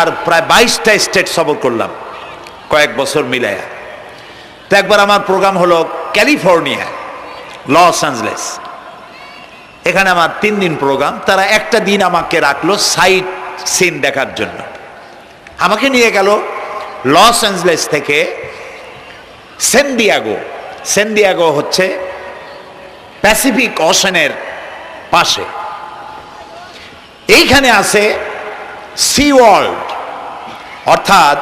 আর প্রায় 22টা স্টেট সফর করলাম কয়েক বছর মিলায়া। তো একবার আমার প্রোগ্রাম হলো ক্যালিফোর্নিয়া, লস অ্যাঞ্জেলেস। এখানে আমার 3 দিন প্রোগ্রাম। তারা একটা দিন আমাকে রাখলো সাইট সিন দেখার জন্য। আমাকে নিয়ে গেল লস অ্যাঞ্জেলেস থেকে সান দিয়েগো। সান দিয়েগো হচ্ছে প্যাসিফিক ওশানের পাশে। এইখানে আছে সি ওয়ার্ল্ড, অর্থাৎ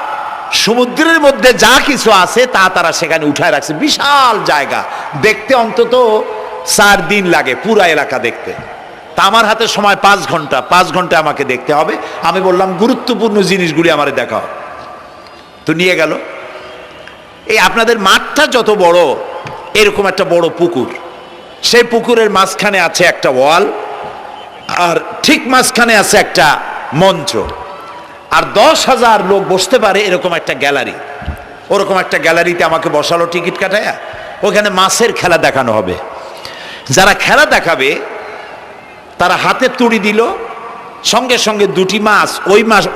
সমুদ্রের মধ্যে যা কিছু আছে তা তারা সেখানে উঠায় রাখছে। বিশাল জায়গা, দেখতে অন্তত 4 দিন লাগে পুরা এলাকা দেখতে। তা আমার হাতে সময় 5 ঘন্টা, 5 ঘন্টা আমাকে দেখতে হবে। আমি বললাম গুরুত্বপূর্ণ জিনিসগুলি আমারে দেখাও। তো নিয়ে গেল। এই আপনাদের মাঠটা যত বড়, এরকম একটা বড় পুকুর, সেই পুকুরের মাঝখানে আছে একটা ওয়াল, আর ঠিক মাঝখানে আছে একটা মঞ্চ, আর 10,000 লোক বসতে পারে এরকম একটা গ্যালারি। ওরকম একটা গ্যালারিতে আমাকে বসালো টিকিট কাটায়া। ওখানে মাছের খেলা দেখানো হবে। যারা খেলা দেখাবে তারা হাতে তুড়ি দিল, সঙ্গে সঙ্গে 2টি মাছ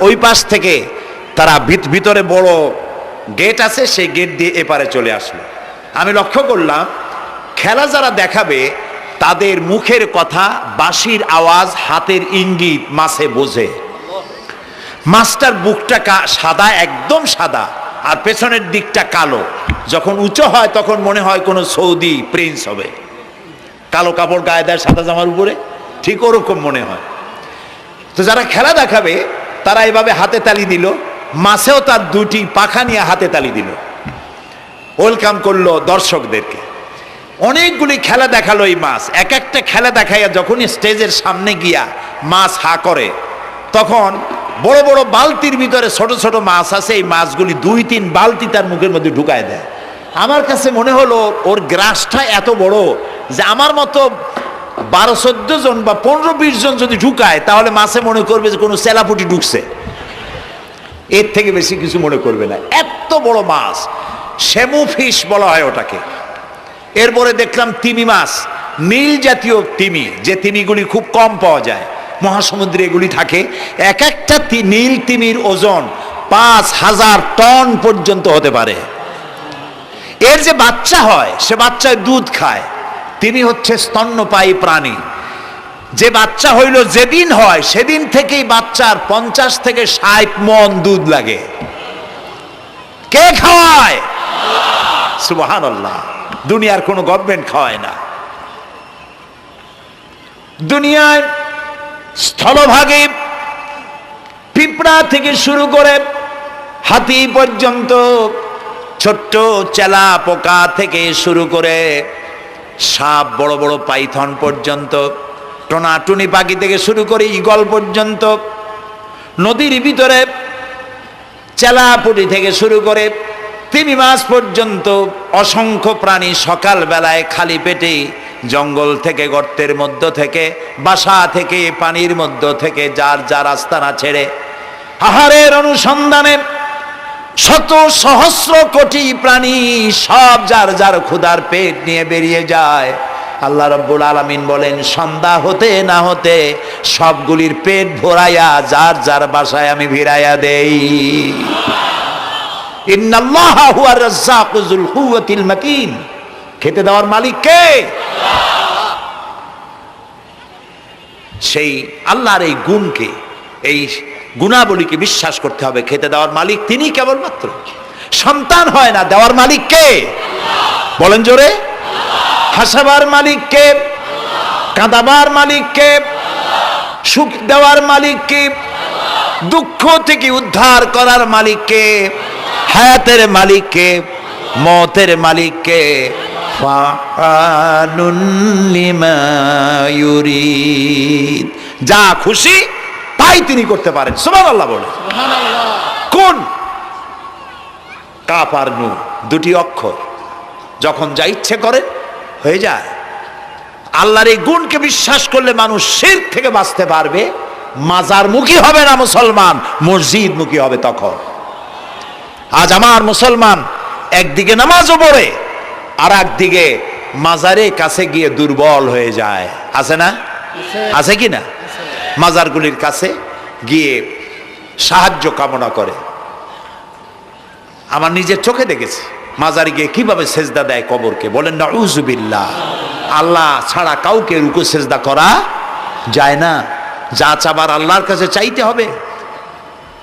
ওই পাশ থেকে তারা ভিতরে বড় গেট আছে, সেই গেট দিয়ে এপারে চলে আসলো। আমি লক্ষ্য করলাম খেলা যারা দেখাবে তাদের মুখের কথা, বাঁশির আওয়াজ, হাতের ইঙ্গিত মাছে বোঝে। মাছটার বুকটা সাদা, একদম সাদা, আর পেছনের দিকটা কালো। যখন উঁচু হয় তখন মনে হয় কোনো সৌদি প্রিন্স হবে। কালো কাপড় গায়ে দেয় সাদা জামার উপরে, ঠিক ওরকম মনে হয়। তো যারা খেলা দেখাবে তারা এভাবে হাতে তালি দিল, মাছেও তার 2টি পাখা নিয়ে হাতে তালি দিল, ওয়েলকাম করলো দর্শকদেরকে। অনেকগুলি খেলা দেখালো এই মাছ। এক একটা খেলা দেখাইয়া যখন স্টেজের সামনে গিয়া মাছ হা করে, তখন বড় বড় বালতির ভিতরে ছোট ছোট মাছ আছে, এই মাছগুলি 2-3 বালতি তার মুখের মধ্যে ঢুকায় দেয়। আমার কাছে মনে হলো ওর গ্রাসটা এত বড় যে আমার মতো 12-14 জন বা 15-20 জন যদি ঢুকায় তাহলে মাছে মনে করবে যে কোনো চেলাপুটি ঢুকছে, এর থেকে বেশি কিছু মনে করবে না। এত বড় মাছ, শ্যামু ফিশ বলা হয় ওটাকে। এরপরে দেখলাম তিমি মাছ, নীল জাতীয় তিমি, যে তিমিগুলি খুব কম পাওয়া যায় মহাসমুদ্রে, এগুলি থাকে। এক একটা নীল তিমির ওজন 5,000 টন পর্যন্ত হতে পারে। এর যে বাচ্চা হয় সে বাচ্চায় দুধ খায়। তিমি হচ্ছে স্তন্যপায়ী প্রাণী। যে বাচ্চা হইল যেদিন হয় সেদিন থেকেই বাচ্চার 50 থেকে 60 মণ দুধ লাগে। কে খাওয়ায়? সুবহানাল্লাহ। দুনিয়ার কোনো গভর্নমেন্ট খাওয়ায় না। দুনিয়ায় স্থলভাগে পিঁপড়া থেকে শুরু করে হাতি পর্যন্ত, ছোট্ট চেলা পোকা থেকে শুরু করে সাপ, বড় বড় পাইথন পর্যন্ত, টোনাটুনি পাখি থেকে শুরু করে ঈগল পর্যন্ত, নদীর ভিতরে চেলাপুটি থেকে শুরু করে তিমি মাছ পর্যন্ত অসংখ্য প্রাণী সকাল বেলায় খালি পেটে জঙ্গল থেকে, গর্তের মধ্য থেকে, বাসা থেকে, পানির মধ্য থেকে যার যার আস্তানা ছেড়ে আহারের অনুসন্ধানে শত সহস্র কোটি প্রাণী সব যার যার ক্ষুধার পেট নিয়ে বেরিয়ে যায়। আল্লাহ রাব্বুল আলামিন বলেন, সন্ধ্যা হতে না হতে সবগুলির পেট ভরাইয়া যার যার বাসায় আমি ভিড়াইয়া দেই। ইন্নাল্লাহা হুয়ার রাজ্জাকু যুল কুওয়াতিল মাতিন। খেতে দেওয়ার মালিক কে? সেই আল্লাহর এই গুণকে, এই গুণাবলীকে বিশ্বাস করতে হবে। খেতে দেওয়ার মালিক তিনি কেবলমাত্র। সন্তান হয় না, দেওয়ার মালিক কে? বলেন জোরে। হাসাবার মালিক কে? কাঁদাবার মালিক কে? সুখ দেওয়ার মালিক কে? দুঃখ থেকে উদ্ধার করার মালিক কে? হায়াতের মালিক কে? মতের মালিক কে? ফাআলুন লিমা ইউরিদ। যা খুশি তাই তিনি করতে পারেন। সুবহানাল্লাহ বলে। কোন? কাফ আর নুন, 2টি অক্ষর। যখন যা ইচ্ছে করে হয়ে যায়। আল্লাহর এই গুণকে বিশ্বাস করলে মানুষ শিরক থেকে বাঁচতে পারবে। মাজার মুখী হবে না মুসলমান, মসজিদ মুখী হবে তখন। আজ আমার মুসলমান একদিকে নামাজও পড়ে আর একদিকে মাজারের কাছে গিয়ে দুর্বল হয়ে যায়। আছে না? আছে কি না? মাজারগুলির কাছে গিয়ে সাহায্য কামনা করে। আমার নিজের চোখে দেখেছি মাজারে গিয়ে কিভাবে সেজদা দেয় কবরকে। বলেন নাউযুবিল্লাহ। আল্লাহ ছাড়া কাউকে রুকু সেজদা করা যায় না। যা চাবার আল্লাহর কাছে চাইতে হবে।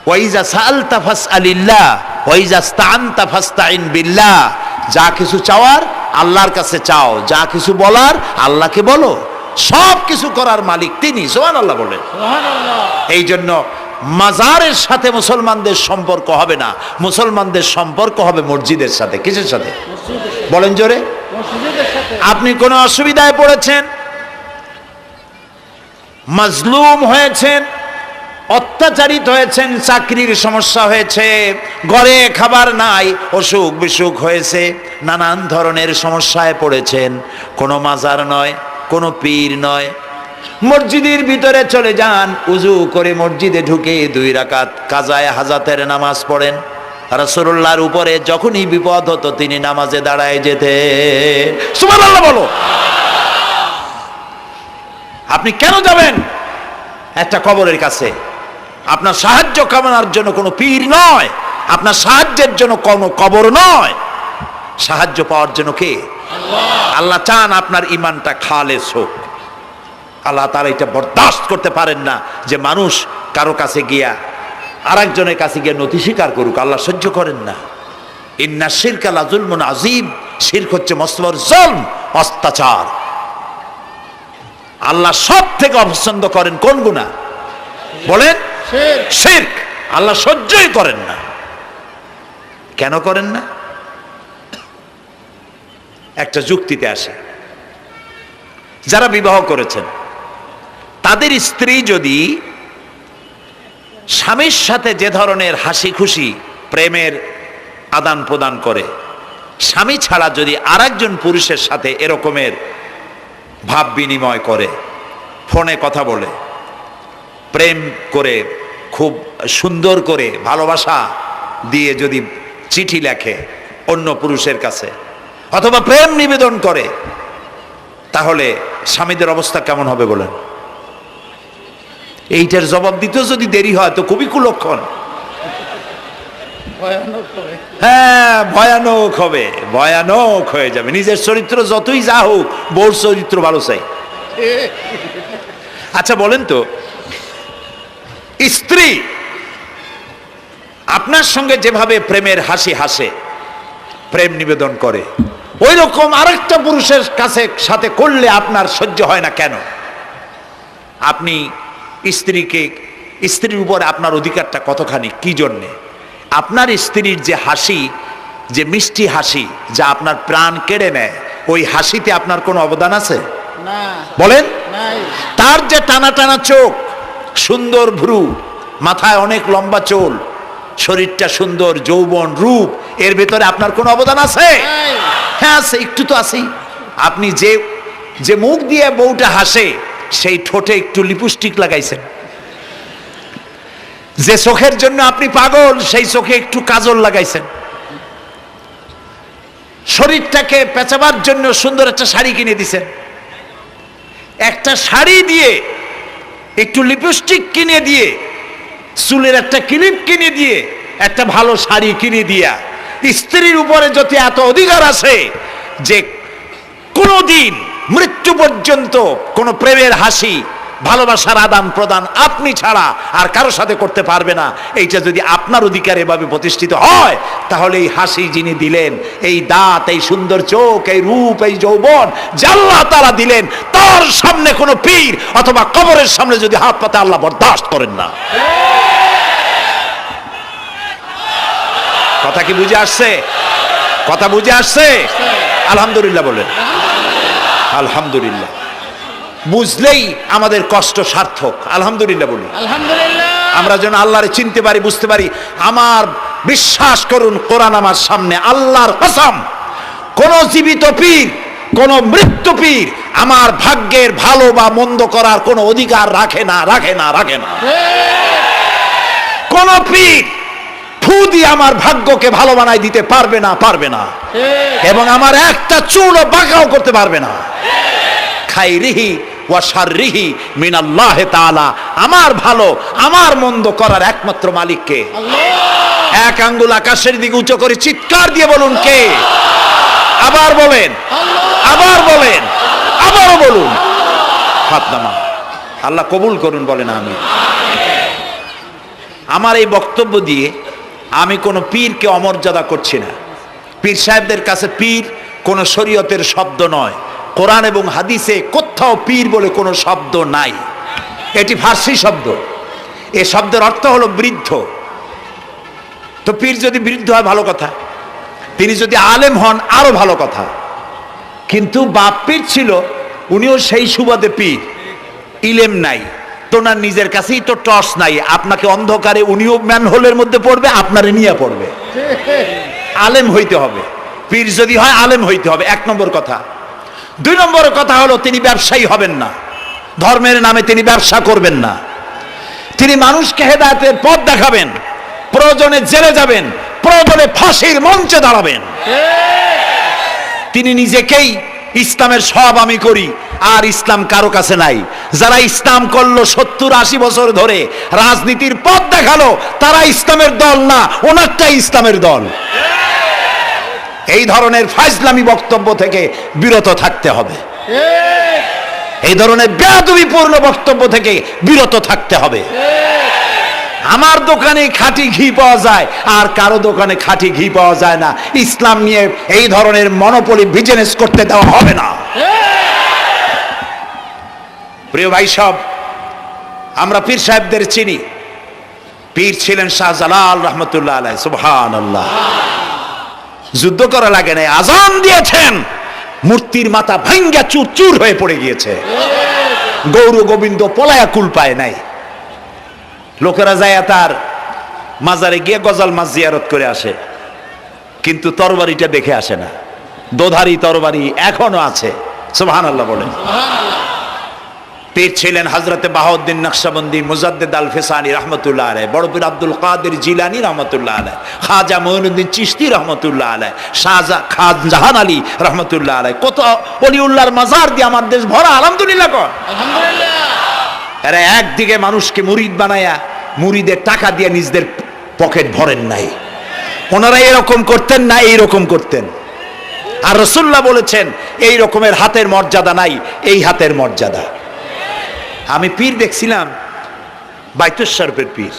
ওয়াইজা সাআলতা ফাসআলিল্লাহ ওয়াইজা ইসতাআনতা ফাসতাইন বিল্লাহ। যা কিছু চাওয়ার আল্লাহর কাছে চাও, যা কিছু বলার আল্লাহকে বলো। সব কিছু করার মালিক তিনি। সুবহানাল্লাহ বলেন। এই জন্য মাজারের সাথে মুসলমানদের সম্পর্ক হবে না, মুসলমানদের সম্পর্ক হবে মসজিদের সাথে। কিসের সাথে বলেন জোরে? আপনি কোনো অসুবিধায় পড়েছেন, মাজলুম হয়েছেন, অত্যাচারিত হয়েছেন, চাকরির সমস্যা হয়েছে, ঘরে খাবার নাই, অসুখ বিসুখ হয়েছে, নানান ধরনের সমস্যায় পড়েছেন, কোনো মাজার নয়, কোনো পীর নয়, মসজিদের ভিতরে চলে যান, উজু করে মসজিদে ঢুকে 2 রাকাত কাজায়ে হাজাতের নামাজ পড়েন। রাসূলুল্লাহর উপরে যখনই বিপদ হতো তিনি নামাজে দাঁড়ায় যেতেন। সুবহানাল্লাহ বলো। আপনি কেন যাবেন একটা কবরের কাছে? আপনার সাহায্য কামনার জন্য কোনো পীর নয়, আপনার সাহায্যের জন্য কোনো কবর নয়। সাহায্য পাওয়ার জন্য কে? আল্লাহ চান আপনার ঈমানটা খালেস হোক। আল্লাহ তাআলা এটা বরদাস্ত করতে পারেন না যে মানুষ কারো কাছে গিয়া আরেকজনের কাছে গিয়ে নথি স্বীকার করুক। আল্লাহ সহ্য করেন না। ইন্না শিরকা লাযুলমুন আযীম। শিরক হচ্ছে মস্ত বড় জুলম, অত্যাচার। আল্লাহ সব থেকে অপছন্দ করেন কোন গুনাহ? বলেন শিরক। আল্লাহ সহ্যই করেন না। কেন করেন না? একটা যুক্তিতে আসে। যারা বিবাহ করেছেন তাদের স্ত্রী যদি স্বামীর সাথে যে ধরনের হাসি খুশি প্রেমের আদান প্রদান করে, স্বামী ছাড়া যদি আরেকজন পুরুষের সাথে এরকমের ভাব বিনিময় করে, ফোনে কথা বলে, প্রেম করে, খুব সুন্দর করে ভালোবাসা দিয়ে যদি চিঠি লেখে অন্য পুরুষের কাছে, অথবা প্রেম নিবেদন করে, তাহলে স্বামীদের অবস্থা কেমন হবে বলেন? এইটার জবাব দিতেও যদি দেরি হয় তো খুবই কুলক্ষণ। হ্যাঁ, ভয়ানক হবে, ভয়ানক হয়ে যাবে। নিজের চরিত্র যতই যা হোক, বউর চরিত্র ভালো চাই। আচ্ছা বলেন তো, স্ত্রী আপনার সঙ্গে যেভাবে প্রেমের হাসি হাসে, প্রেম নিবেদন করে, ওই রকম আরেকটা পুরুষের কাছে সাথে করলে আপনার সহ্য হয় না কেন? আপনি স্ত্রীর উপর আপনার অধিকারটা কতখানি, কি জন্যে? আপনার স্ত্রীর যে হাসি, যে মিষ্টি হাসি, যা আপনার প্রাণ কেড়ে নেয়, ওই হাসিতে আপনার কোনো অবদান আছে? বলেন। তার যে টানা টানা চোখ, সুন্দর ভ্রু, মাথায় অনেক লম্বা চুল, শরীরটা সুন্দর, যৌবন, রূপ, এর ভেতরে আপনার কোনো অবদান আছে? হ্যাঁ আছে, একটু তো আছেই। আপনি যে মুখ দিয়ে বউটা হাসে, সেই ঠোঁটে একটু লিপস্টিক লাগাইছেন। যে চোখের জন্য আপনি পাগল, সেই চোখে একটু কাজল লাগাইছেন। শরীরটাকে পেঁচাবার জন্য সুন্দর একটা শাড়ি কিনে দিছেন। একটা শাড়ি দিয়ে, একটু লিপস্টিক কিনে দিয়ে, চুলের একটা ক্লিপ কিনে দিয়ে, একটা ভালো শাড়ি কিনে দিয়া, স্ত্রীর উপরে যদি এত অধিকার আছে যে কোনোদিন মৃত্যু পর্যন্ত কোন প্রেমের হাসি, ভালোবাসার আদান প্রদান আপনি ছাড়া আর কারো সাথে করতে পারবে না, এইটা যদি আপনার অধিকার এভাবে প্রতিষ্ঠিত হয়, তাহলে এই হাসি যিনি দিলেন, এই দাঁত, এই সুন্দর চোখ, এই রূপ, এই যৌবন যা আল্লাহ তাআলা দিলেন, তার সামনে কোনো পীর অথবা কবরের সামনে যদি হাত পাতে আল্লাহ বরদাস্ত করেন না। কথা কি বুঝে আসছে? কথা বুঝে আসছে? আলহামদুলিল্লাহ বলেন। আলহামদুলিল্লাহ। বুঝলেই আমাদের কষ্ট সার্থক। আলহামদুলিল্লাহ বলি। আলহামদুলিল্লাহ। আমরা যেন আল্লাহরে চিনতে পারি, বুঝতে পারি। আমার বিশ্বাস করুন, কোরআন আমার সামনে, আল্লাহর কসম, কোন জীবিত পীর, কোন মৃত্যু পীর আমার ভাগ্যের ভালো বা মন্দ করার কোন অধিকার রাখে না, রাখে না, রাখে না। কোন পীর ফু দিয়ে আমার ভাগ্যকে ভালো বানাই দিতে পারবে না, পারবে না, এবং আমার একটা চুলও বাঁকাও করতে পারবে না। খাইরিহি ওয়া শাররিহি মিনাল্লাহ তাআলা। আমার ভালো আমার মন্দ করার একমাত্র মালিক কে? আল্লাহ। এক আঙ্গুল আকাশের দিকে উঁচু করে চিৎকার দিয়ে বলুন কে? আবার বলেন, আবার বলেন, আবারও বলুন। হাত নামান। আল্লাহ কবুল করুন, বলেন আমিন। আমার এই বক্তব্য দিয়ে আমি কোনো পীরকে অমর্যাদা করছি না। পীর সাহেবদের কাছে পীর কোনো শরীয়তের শব্দ নয়। কোরআন এবং হাদিসে কোথাও পীর বলে কোনো শব্দ নাই। এটি ফার্সি শব্দ। এ শব্দের অর্থ হলো বৃদ্ধ। তো পীর যদি বৃদ্ধ হয় ভালো কথা, তিনি যদি আলেম হন আরো ভালো কথা। কিন্তু বাপ পীর ছিল, উনিও সেই সুবাদে পীর। ইলেম নাই তো, না নিজের কাছেই তো টর্চ নাই, আপনাকে অন্ধকারে উনিও ম্যানহোলের মধ্যে পড়বে, আপনারে নিয়ে পড়বে। আলেম হইতে হবে, পীর যদি হয় আলেম হইতে হবে, এক নম্বর কথা। দুই নম্বর কথা হলো তিনি ব্যবসায়ী হবেন না। ধর্মের নামে তিনি ব্যবসা করবেন না। তিনি মানুষকে হেদায়েতের পথ দেখাবেন, প্রয়োজনে জেলে যাবেন, প্রয়োজনে ফাঁসির মঞ্চে দাঁড়াবেন। তিনি নিজেকেই ইসলামের সব আমি করি, আর ইসলাম কারো কাছে নাই। যারা ইসলাম করলো 70-80 বছর ধরে, রাজনীতির পথ দেখালো, তারা ইসলামের দল না, ওনারটাই ইসলামের দল। এই ধরনের ফাজলামি বক্তব্য থেকে বিরত থাকতে হবে। এই ধরনের বেয়াদবিপূর্ণ বক্তব্য থেকে বিরত থাকতে হবে। আমার দোকানে খাঁটি ঘি পাওয়া যায়, আর কারো দোকানে খাঁটি ঘি পাওয়া যায় না। ইসলাম নিয়ে এই ধরনের মনোপলি বিজনেস করতে দেওয়া হবে না। প্রিয় ভাই সব, আমরা পীর সাহেবদের চিনি। পীর ছিলেন শাহজালাল রহমতুল্লাহ আলাইহি। সুবহানাল্লাহ। যুদ্ধ করা লাগে নাই, আজান দিয়েছেন, মূর্তির মাথা ভাঙ্গা চুর চুর হয়ে পড়ে গিয়েছে। গৌর গোবিন্দ পলায়া কুল পায় নাই। লোকেরা যায় তার মাজারে গিয়ে গজাল মাছ জিয়ারত করে আসে, কিন্তু তরবারিটা দেখে আসে না। দোধারি তরবারি এখনো আছে। সুবহানাল্লাহ বলেন। পীর ছিলেন হযরতে বাহাউদ্দিন নকশবন্দি, মুজাদ্দিদ আল ফিসানি রহমতুল্লাহ আলাইহি, বড় পীর আব্দুল কাদের জিলানী রহমতুল্লাহ আলাইহি, খাজা মঈনুদ্দিন চিশতি রহমতুল্লাহ আলাইহি, শাহজাহান আলী রহমতুল্লাহ আলাইহি। কত ওলিউল্লাহর মাজার দিয়ে আমার দেশ ভরা। আলহামদুলিল্লাহ কর। আলহামদুলিল্লাহ। এরা একদিকে মানুষকে মুরিদ বানায়া মুরিদের টাকা দিয়ে নিজেদের পকেট ভরেন নাই। ওনারা এরকম করতেন না, এইরকম করতেন। আর রাসূলুল্লাহ বলেছেন এই রকমের হাতের মর্যাদা নাই, এই হাতের মর্যাদা। আমি পীর দেখছিলাম, বাইতুল শরীফের পীর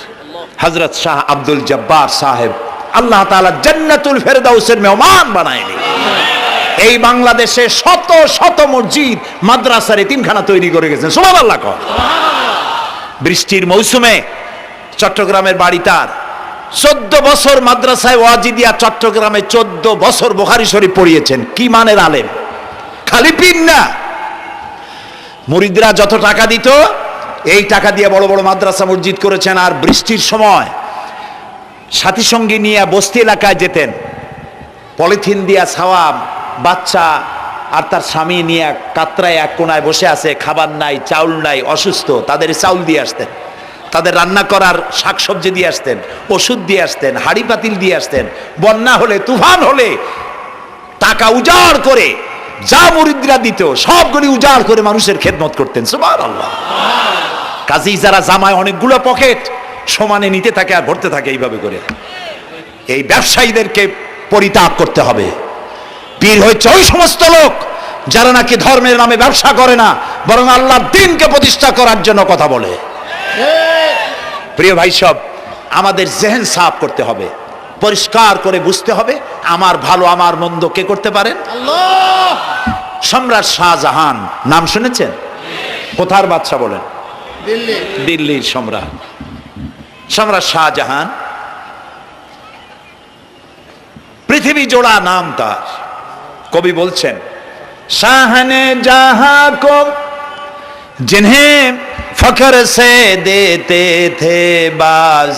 হযরত শাহ আব্দুল জব্বার সাহেব, আল্লাহ তাআলা জান্নাতুল ফেরদাউসের মেহমান বানায়নি। এই বাংলাদেশে শত শত মসজিদ, মাদ্রাসার এতিমখানা তৈরি করে গেছেন। সুবহানাল্লাহ। বৃষ্টির মৌসুমে চট্টগ্রামের বাড়ি তার, 14 বছর মাদ্রাসায় ওয়াজিদিয়া চট্টগ্রামে 14 বছর বুখারী শরীফ পড়িয়েছেন। কি মানের আলেম, খালি পীর না। মুরিদরা যত টাকা দিত, এই টাকা দিয়ে বড় বড় মাদ্রাসা মসজিদ করেছেন। আর বৃষ্টির সময় সাথী সঙ্গী নিয়ে বস্তি এলাকায় যেতেন, পলিথিন দিয়া ছাওয়া, বাচ্চা আর তার স্বামী নিয়ে কাতরায় এক কোনায় বসে আছে, খাবার নাই, চাউল নাই, অসুস্থ, তাদের চাউল দিয়ে আসতেন, তাদের রান্না করার শাকসবজি দিয়ে আসতেন, ওষুধ দিয়ে আসতেন, হাড়ি পাতিল দিয়ে আসতেন। বন্যা হলে, তুফান হলে টাকা উজাড় করে যা মুরিদরা দিত সবগুলি উজাড় করে মানুষের খেদমত করতেন। সুবহানাল্লাহ। কাজেই যারা জামায় অনেকগুলো পকেট সমানে নিতে থাকে আর ভরতে থাকে এইভাবে করে, এই ব্যবসায়ীদেরকে পরিত্যাগ করতে হবে। পীর হচ্ছে ওই সমস্ত লোক যারা নাকি ধর্মের নামে ব্যবসা করে না, বরং আল্লাহর দ্বীনকে প্রতিষ্ঠা করার জন্য কথা বলে। প্রিয় ভাই সব, আমাদের জেহেন সাফ করতে হবে, পরিষ্কার করে বুঝতে হবে আমার ভালো আমার মন্দ কে করতে পারেন? আল্লাহ। সম্রাট শাহজাহান নাম শুনেছেন? কোথার বাদশা বলেন? দিল্লির সম্রাট। সম্রাট শাহজাহান, পৃথিবী জোড়া নাম তার। কবি বলছেন, শাহনে জাহাं को जिन्हें फख्र से देते थे बाज,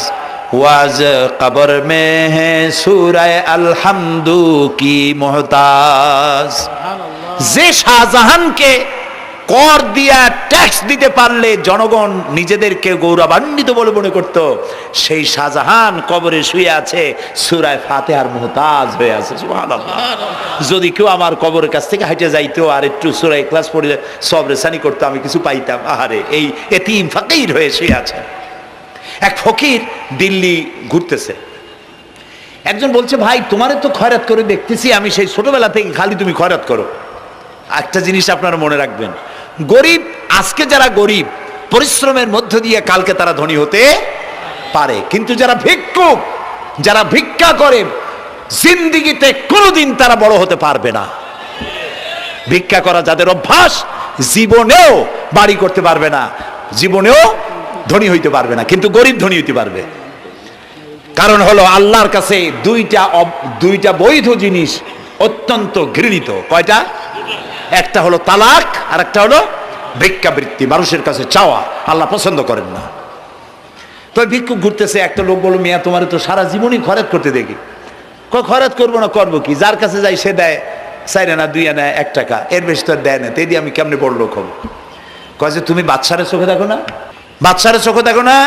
वाज कब्र में है सूरह अलहम्दु की मोहताज। যে শাহজাহানকে কর দিয়া ট্যাক্স দিতে পারলে জনগণ নিজেদেরকে গৌরবান্বিত বলে মনে করত। সেই শাহজাহান কবরে শুয়ে আছে, সূরা ফাতিহার মুহতাজ হয়ে আছে। সুবহানাল্লাহ। যদি কেউ আমার কবরের কাছ থেকে হাঁটে যাইতো আর একটু সূরা ইখলাস পড়ে সবরেসানি করতো, আমি কিছু পাইতাম। আহারে, এই এতিম ফকির হয়ে শুয়ে আছে। এক ফকির দিল্লি ঘুরতেছে, একজন বলছে, ভাই তোমারে তো খয়রাত করে দেখতেছি আমি সেই ছোটবেলা থেকে, খালি তুমি খয়রাত করো। একটা জিনিস আপনারা মনে রাখবেন, গরিব, আজকে যারা গরিব পরিশ্রমের মধ্য দিয়ে কালকে তারা ধনী হতে পারে, কিন্তু যারা ভিক্ষুক, যারা ভিক্ষা করে, জিন্দেগিতে কোনোদিন তারা বড় হতে পারবে না। ভিক্ষা করা যাদের অভ্যাস, জীবনেও বাড়ি করতে পারবে না, জীবনেও ধনী হইতে পারবে না, কিন্তু গরিব ধনী হইতে পারবে। কারণ হলো আল্লাহর কাছে দুইটা বৈধ জিনিস অত্যন্ত ঘৃণিত। কয়টা? একটা হলো তালাক, আর একটা হলো ভিক্ষাবৃত্তি, মানুষের কাছে চাওয়া। আল্লাহ পছন্দ করেন না। তো ভিক্ষুক ঘুরতেছে, একটা লোক বলল, মিয়া তোমার তো সারা জীবনই খরচ করতে দেখি। খরচ করবো না, করবো কি? যার কাছে যাই সে দেয় 4 আনা 2 আনা 1 টাকা, এর বেশি তো দেয় না, তাই দিয়ে আমি কেমনে বড় লোক হবো? কয় যে তুমি বাদশারে চোখে দেখো না, বাদশারে চোখে দেখো না।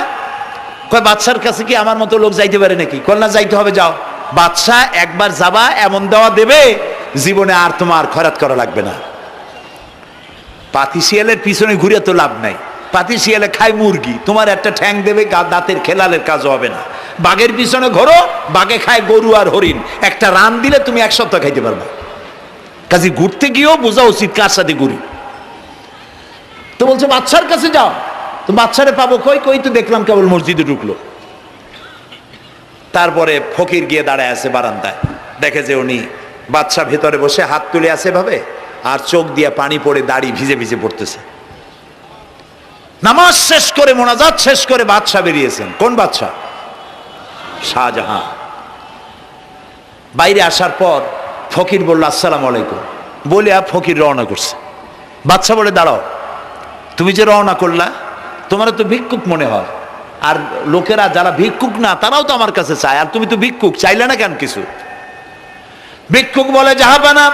কয় বাদশার কাছে কি আমার মতো লোক যাইতে পারে নাকি? কল না, যাইতে হবে, যাও। বাদশা একবার যাবা, এমন দেওয়া দেবে জীবনে আর তোমার খয়রাত করা লাগবে না। পাতি শিয়ালের পিছনে ঘুরে তো লাভ নাই, পাতি শিয়ালে খায় মুরগি, তোমার একটা ঠ্যাং দেবে, দাঁতের খেলালের কাজও হবে না। বাঘের পিছনে ঘোরো, বাঘে খায় গরু আর হরিণ, একটা রান দিলে তুমি 1 সপ্তাহ খাইতে পারবে। কাজে ঘুরতে গিয়েও বোঝা উচিত কার সাথে ঘুরি। তো বলছে বাদশার কাছে যাও। তো বাদশারে পাবো কই? কই তো দেখলাম কেবল মসজিদে ঢুকলো। তারপরে ফকির গিয়ে দাঁড়ায় আছে বারান্দায়, দেখে যে উনি বাদশা ভেতরে বসে হাত তুলে আছে ভাবে, আর চোখ দিয়ে পানি পড়ে দাড়ি ভিজে ভিজে পড়তেছে। নামাজ শেষ করে, মোনাজাত শেষ করে বাদশা বেরিয়েছেন। কোন বাদশা? শাহজাহান। বাইরে আসার পর ফকির বলল, আসসালামু আলাইকুম বলে ফকির রওনা করছে। বাদশা বলে, দাঁড়াও, তুমি যে রওনা করলা, তোমার তো ভিক্ষুক মনে হয়, আর লোকেরা যারা ভিক্ষুক না তারাও তো আমার কাছে চায়, আর তুমি তো ভিক্ষুক, চাইলে না কেন কিছু? ভিক্ষুক বলে, জাহাপানা,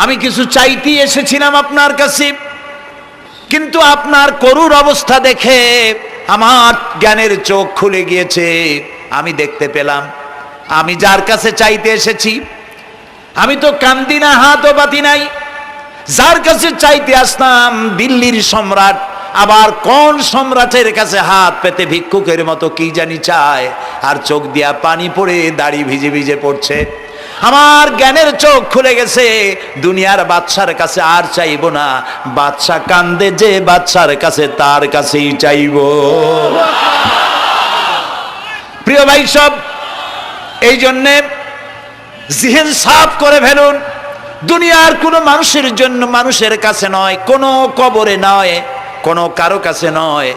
আমি কিছু চাইতেই এসেছিলাম আপনার কাছে, কিন্তু আপনার করুণ অবস্থা দেখে আমার জ্ঞানের চোখ খুলে গিয়েছে। আমি দেখতে পেলাম আমি যার কাছে চাইতে এসেছি, আমি তো কান্দি না, হাতও পাতি নাই। যার কাছে চাইতে আসতাম দিল্লির সম্রাট, আবার কোন সম্রাটের কাছে হাত পেতে ভিক্ষুকের মতো কি জানি চায়, আর চোখ দিয়া পানি পড়ে দাড়ি ভিজে ভিজে পড়ছে। আমার জ্ঞানের চোখ খুলে গেছে, দুনিয়ার বাদশার কাছে আর চাইবো না। বাদশা কান্দে যে বাদশার কাছে, তার কাছেই চাইবো। প্রিয় ভাই সব, এই জন্যে জিহ্ন সাফ করে ফেলুন। দুনিয়ার কোনো মানুষের জন্য, মানুষের কাছে নয়, কোনো কবরে নয়, কোনো কারো কাছে নয়,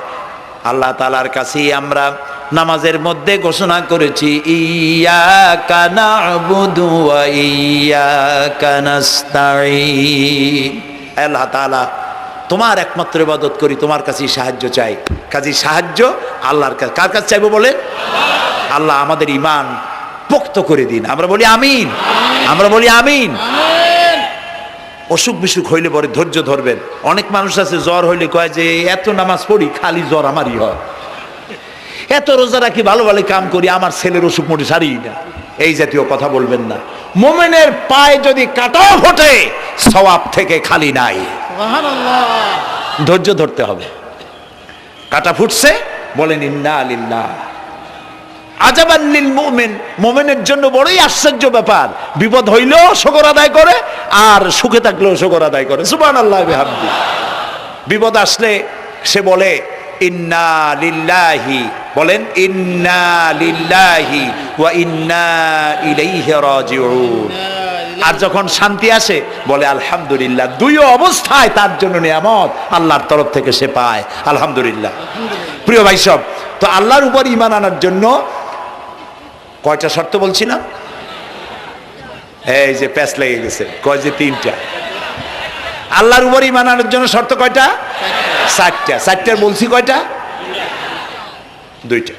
আল্লাহ তাআলার কাছেই আমরা নামাজের মধ্যে ঘোষণা করেছি, ইয়াকা না'বুদু ওয়া ইয়াকা নাস্তাঈন। আল্লাহ তাআলা, তোমার একমাত্র ইবাদত করি, তোমার কাছেই সাহায্য চাই। কাজেই সাহায্য আল্লাহর কাছে। কার কাছে চাইবো বলে? আল্লাহ আমাদের ঈমান পোক্ত করে দিন। আমরা বলি আমিন, আমরা বলি আমিন। অসুখ বিসুখ হইলে পরে ধৈর্য ধরবেন। অনেক মানুষ আছে জ্বর হইলে কয় যে এত নামাজ পড়ি খালি জ্বর আমারই হয়, এত রোজা রাখি, ভালো ভালো কাম করি, আমার ছেলের অসুখ মোটে সারি না। এই জাতীয় কথা বলবেন না। মুমিনের পায়ে যদি কাঁটাও ফোটে, সওয়াব থেকে খালি নাই। ধৈর্য ধরতে হবে। কাঁটা ফুটছে, বলেন ইন্না লিল্লাহ। আজাবান লিল মুমিন, মুমিনের জন্য বড়ই আশ্চর্য ব্যাপার, বিপদ হইলেও শুকর আদায় করে, আর সুখে থাকলেও শুকর আদায় করে। সুবহানাল্লাহ বিহামদি। বিপদ আসলে সে বলে ইন্না লিল্লাহি, বলেন ইন্না লিল্লাহি ওয়া ইন্না ইলাইহি রাজিউন। আর যখন শান্তি আসে বলে আলহামদুলিল্লাহ। দুই অবস্থায় তার জন্য নিয়ামত আল্লাহর তরফ থেকে সে পায়, আলহামদুলিল্লাহ। প্রিয় ভাই সব, তো আল্লাহর উপর ঈমান আনার জন্য কয়টা শর্ত বলছি না? এই যে প্যাচ লেগে গেছে, কয় যে 3টা। আল্লাহর উপর ঈমান আনার জন্য শর্ত কয়টা? 4টা। 4টার বলছি কয়টা? 2টা।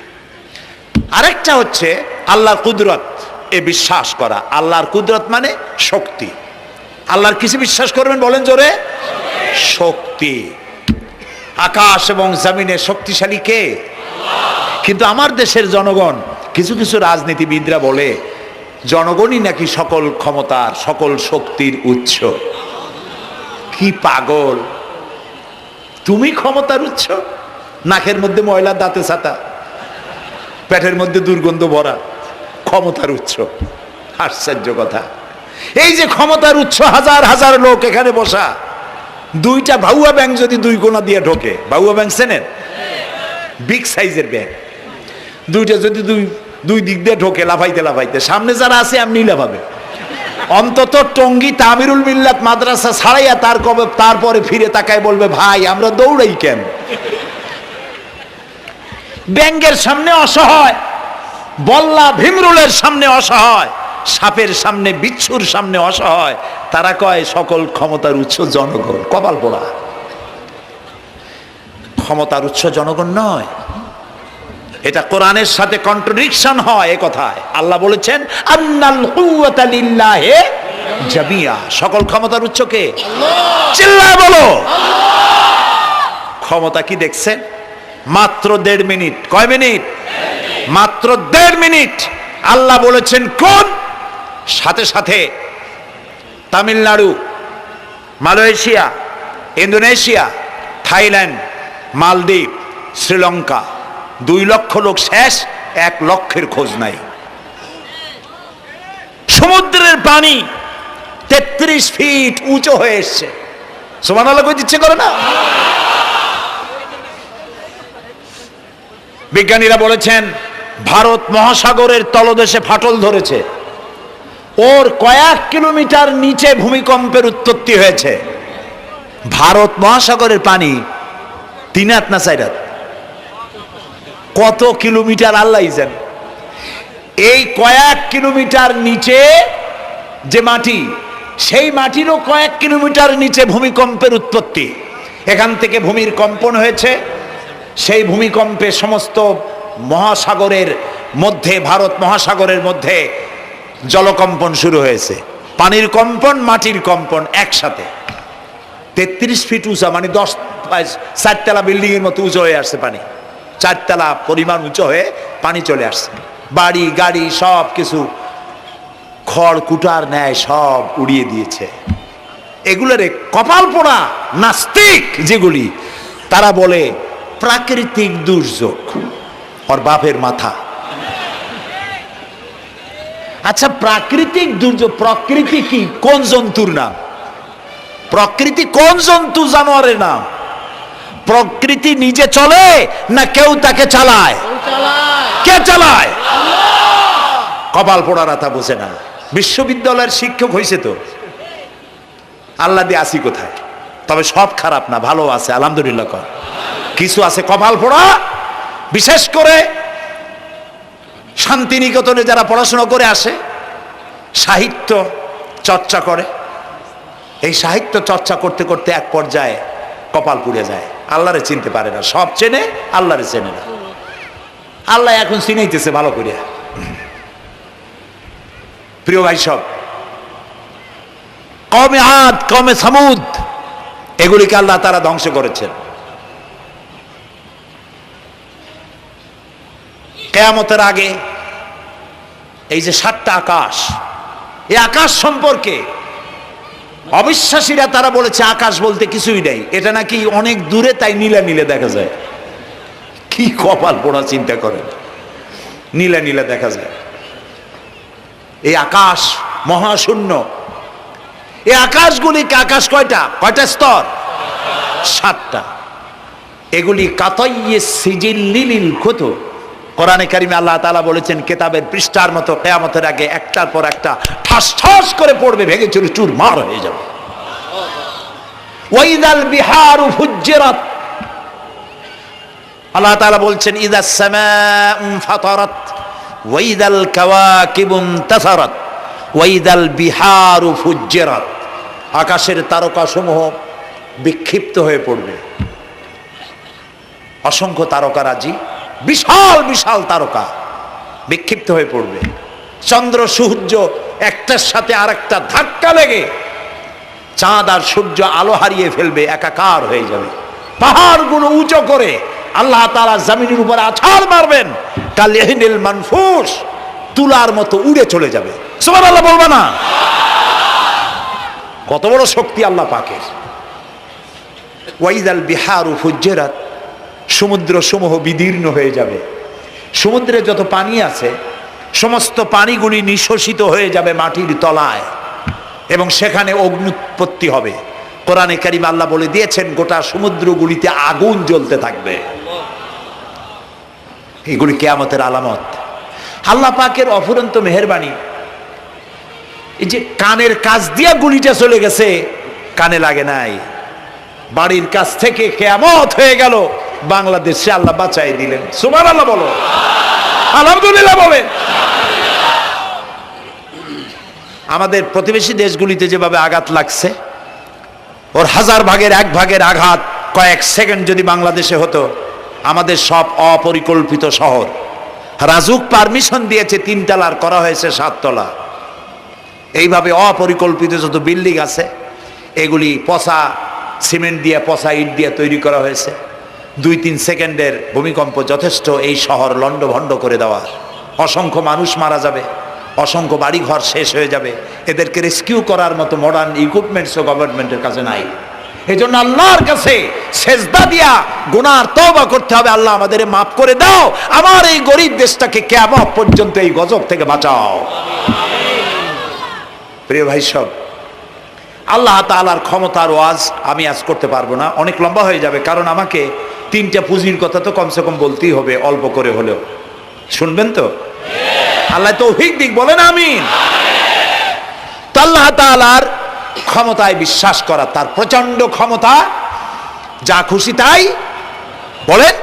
আরেকটা হচ্ছে আল্লাহর কুদরত, এ বিশ্বাস করা। আল্লাহর কুদরত মানে শক্তি। আল্লাহর কিছু বিশ্বাস করবেন, বলেন জোরে। শক্তি। আকাশ এবং জমিনে শক্তিশালী কে? কিন্তু আমার দেশের জনগণ, কিছু কিছু রাজনীতিবিদরা বলে জনগণই নাকি সকল ক্ষমতার, সকল শক্তির উৎস। কি পাগল! তুমি ক্ষমতার উৎস? নাকের মধ্যে ময়লা, দাঁতে ছাতা, পেটের মধ্যে দুর্গন্ধ ভরা, ক্ষমতার উৎস? আশ্চর্য কথা। এই যে ক্ষমতার উৎস, হাজার হাজার লোক এখানে বসা, দুইটা ভাউয়া ব্যাংক যদি দুই কোণা দিয়ে ঢোকে, ভাউয়া ব্যাংক চেনেন? বিগ সাইজের ব্যাংক, দুইটা যদি দুই দিক দিয়ে ঢোকে লাফাইতে লাফাইতে, সামনে যারা আছে এমনি লাফাবে। অন্তত টঙ্গী তামিরুল মিল্লাত মাদ্রাসা ছাড়াইয়া তারপরে ফিরে তাকায় বলবে, ভাই আমরা দৌড়াই কেন? ব্যাংকের সামনে অসহায়, বল্লা ভীমরুলের সামনে অসহায়, সাপের সামনে, বিচ্ছুর সামনে অসহায়, তারা কয় সকল ক্ষমতার উৎস জনগণ। কপাল পোড়া! ক্ষমতার উৎস জনগণ নয়। এটা কোরআনের সাথে কন্ট্রাডিকশন হয়। এ কথায় আল্লাহ বলেছেন, আন্নাল কুওয়াতা লিল্লাহি জামিয়া। সকল ক্ষমতার উৎস কে? চিল্লায় বলো। ক্ষমতা কি দেখছেন? মাত্র 1.5 মিনিট। কয় মিনিট? মাত্র 1.5 মিনিট। আল্লাহ বলেছেন কোন? সাথে সাথে তামিলনাড়ু, মালয়েশিয়া, ইন্দোনেশিয়া, থাইল্যান্ড, মালদ্বীপ, শ্রীলঙ্কা, 2 লক্ষ লোক শেষ, 1 লক্ষের খোঁজ নাই। সমুদ্রের পানি 33 ফিট উঁচু হয়ে এসছে। সুবহানাল্লাহ কই দিচ্ছে করে না? বিজ্ঞানীরা বলেছেন ভারত মহাসাগরের তলদেশে ফাটল ধরেছে, ওর কয়েক কিলোমিটার নিচে ভূমিকম্পের উৎপত্তি হয়েছে। ভারত মহাসাগরের পানি 3 হাত না 4 হাত? কত কিলোমিটার আল্লাহই জানে। এই কয়েক কিলোমিটার নিচে যে মাটি, সেই মাটিরও কয়েক কিলোমিটার নিচে ভূমিকম্পের উৎপত্তি। এখান থেকে ভূমির কম্পন হয়েছে, সেই ভূমিকম্পে সমস্ত মহাসাগরের মধ্যে, ভারত মহাসাগরের মধ্যে জলকম্পন শুরু হয়েছে। পানির কম্পন, মাটির কম্পন একসাথে। 33 ফিট উঁচা, মানে 4 তলা বিল্ডিং এর মতো উঁচু হয়ে আসছে পানি। 4 তলা পরিমাণ উঁচু হয়ে পানি চলে আসছে। বাড়ি গাড়ি সব কিছু খড় কুটার ন্যায় সব উড়িয়ে দিয়েছে। এগুলোরে কপাল পোড়া নাস্তিক যেগুলি, তারা বলে প্রাকৃতিক দুর্যোগ। ওর বাপের মাথা। আচ্ছা, প্রাকৃতিক দুর্যোগ, প্রকৃতি কি? কোন জন্তুর নাম? প্রকৃতি কোন জন্তু, জানোয়ারের নাম? প্রকৃতি নিজে চলে না কেউ তাকে চালায়? কে চালায়? কপাল পোড়ারা তা বোঝে না। বিশ্ববিদ্যালয়ের শিক্ষক হয়েছে তো, আল্লাহ দিয়ে আসি কোথায়? তবে সব খারাপ না, ভালো আছে, আলহামদুলিল্লাহ কর। কিছু আছে কপাল পোড়া, বিশেষ করে শান্তিনিকেতনে যারা পড়াশোনা করে আসে, সাহিত্য চর্চা করে, এই সাহিত্য চর্চা করতে করতে এক পর্যায়ে কপাল পুড়ে যায়, আল্লাহরে চিনতে পারে না। সব চেনে, আল্লাহরে চেনে না। আল্লাহ এখন চিনাইতেছে ভালো করে। প্রিয় ভাই সব, কওমে আদ, কওমে সামুদ, এগুলিকে আল্লাহ তারা ধ্বংস করেছেন। কিয়ামতের আগে এই যে 7টা আকাশ, এই আকাশ সম্পর্কে অবিশ্বাসীরা তারা বলেছে আকাশ বলতে কিছুই নেই, এটা নাকি অনেক দূরে, তাই নীলা নীলে দেখা যায়। কি কপাল পোড়া, চিন্তা করেন, নীলা নীলা দেখা যায়। এই আকাশ মহাশূন্য। এই আকাশগুলিকে, আকাশ কয়টা? কয়টা স্তর? 7টা। এগুলি কাতাইয়ে সিজিল্লিল কুতুব। কোরআনে কারিমে আল্লাহ তাআলা বলেছেন কেতাবের পৃষ্ঠার মতো কিয়ামতের আগে একটার পর একটা ঠাস ঠাস করে পড়বে, ভেঙে চুরে চুরমার হয়ে যাবে। ওয়াইদাল বিহারু ফুজ্জিরাত, আল্লাহ তাআলা বলছেন ইদাস সামাউ ফাতারাত ওয়াইদাল কাওয়াকিবু ইনতাসারাত ওয়াইদাল বিহারু ফুজ্জিরাত। আকাশের তারকাসমূহ বিক্ষিপ্ত হয়ে পড়বে। অসংখ্য তারকারাজি, বিশাল বিশাল তারকা বিক্ষিপ্ত হয়ে পড়বে। চন্দ্র সূর্য একটার সাথে আরেকটা ধাক্কা লেগে চাঁদ আর সূর্য আলো হারিয়ে ফেলবে, একাকার হয়ে যাবে। পাহাড়গুলো উঁচু করে আল্লাহ তাআলা জমিনের উপর আছাড় মারবেন, কালিহিনিল মানফুস, তুলার মতো উড়ে চলে যাবে। সুবহানাল্লাহ বলবা না? কত বড় শক্তি আল্লাহ পাকের। ওয়াইদাল বিহারু ফুজ্জিরাত, সমুদ্র সমূহ বিদীর্ণ হয়ে যাবে। সমুদ্রে যত পানি আছে সমস্ত পানিগুলি নিঃশোষিত হয়ে যাবে মাটির তলায়, এবং সেখানে অগ্নুৎপত্তি হবে। কোরআনে কারীম আল্লাহ বলে দিয়েছেন গোটা সমুদ্রগুলিতে আগুন জ্বলতে থাকবে। এগুলি কিয়ামতের আলামত। আল্লাহ পাকের অফুরন্ত মেহেরবানি। এই যে কানের কাছ দিয়া গুলিটা চলে গেছে, কানে লাগে নাই, বাড়ির কাছ থেকে কিয়ামত হয়ে গেল, বাংলাদেশে আল্লাহ বাঁচাই দিলেন। সুবহানাল্লাহ বলো, আলহামদুলিল্লাহ বলেন। আমাদের প্রতিবেশী দেশগুলিতে যেভাবে আঘাত লাগছে, ওর 1000 ভাগের 1 ভাগের আঘাত কয়েক সেকেন্ড যদি বাংলাদেশে হতো, আমাদের সব অপরিকল্পিত শহর, রাজুক পারমিশন দিয়েছে 3 তলার, করা হয়েছে 7 তলা। এইভাবে অপরিকল্পিত যত বিল্ডিং আছে এগুলি পচা সিমেন্ট দিয়ে, পচা ইট দিয়ে তৈরি করা হয়েছে। 2-3 সেকেন্ডের ভূমিকম্প যথেষ্ট এই শহর লণ্ডভণ্ড করে দেওয়ার। অসংখ্য মানুষ মারা যাবে, অসংখ্য বাড়িঘর শেষ হয়ে যাবে। এদেরকে রেস্কিউ করার মতো মডার্ন ইকুইপমেন্টসও গভর্নমেন্টের কাছে নাই। এই জন্য আল্লাহর কাছে সেজদা দিয়া গুনার তওবা করতে হবে, আল্লাহ আমাদের মাফ করে দাও, আমার এই গরিব দেশটাকে কিয়ামত পর্যন্ত এই গজব থেকে বাঁচাও। প্রিয় ভাই সব, আল্লাহ তাআলার ক্ষমতার ওয়াজ আমি আজ করতে পারবো না, অনেক লম্বা হয়ে যাবে। কারণ আমাকে 3টা পুঁজির কথা তো কমসে কম বলতেই হবে, অল্প করে হলেও। শুনবেন তো? আল্লাহ তৌফিক দিক, বলেন আমিন। তো আল্লাহ তাআলার ক্ষমতায় বিশ্বাস করা, তার প্রচন্ড ক্ষমতা, যা খুশি তাই বলেন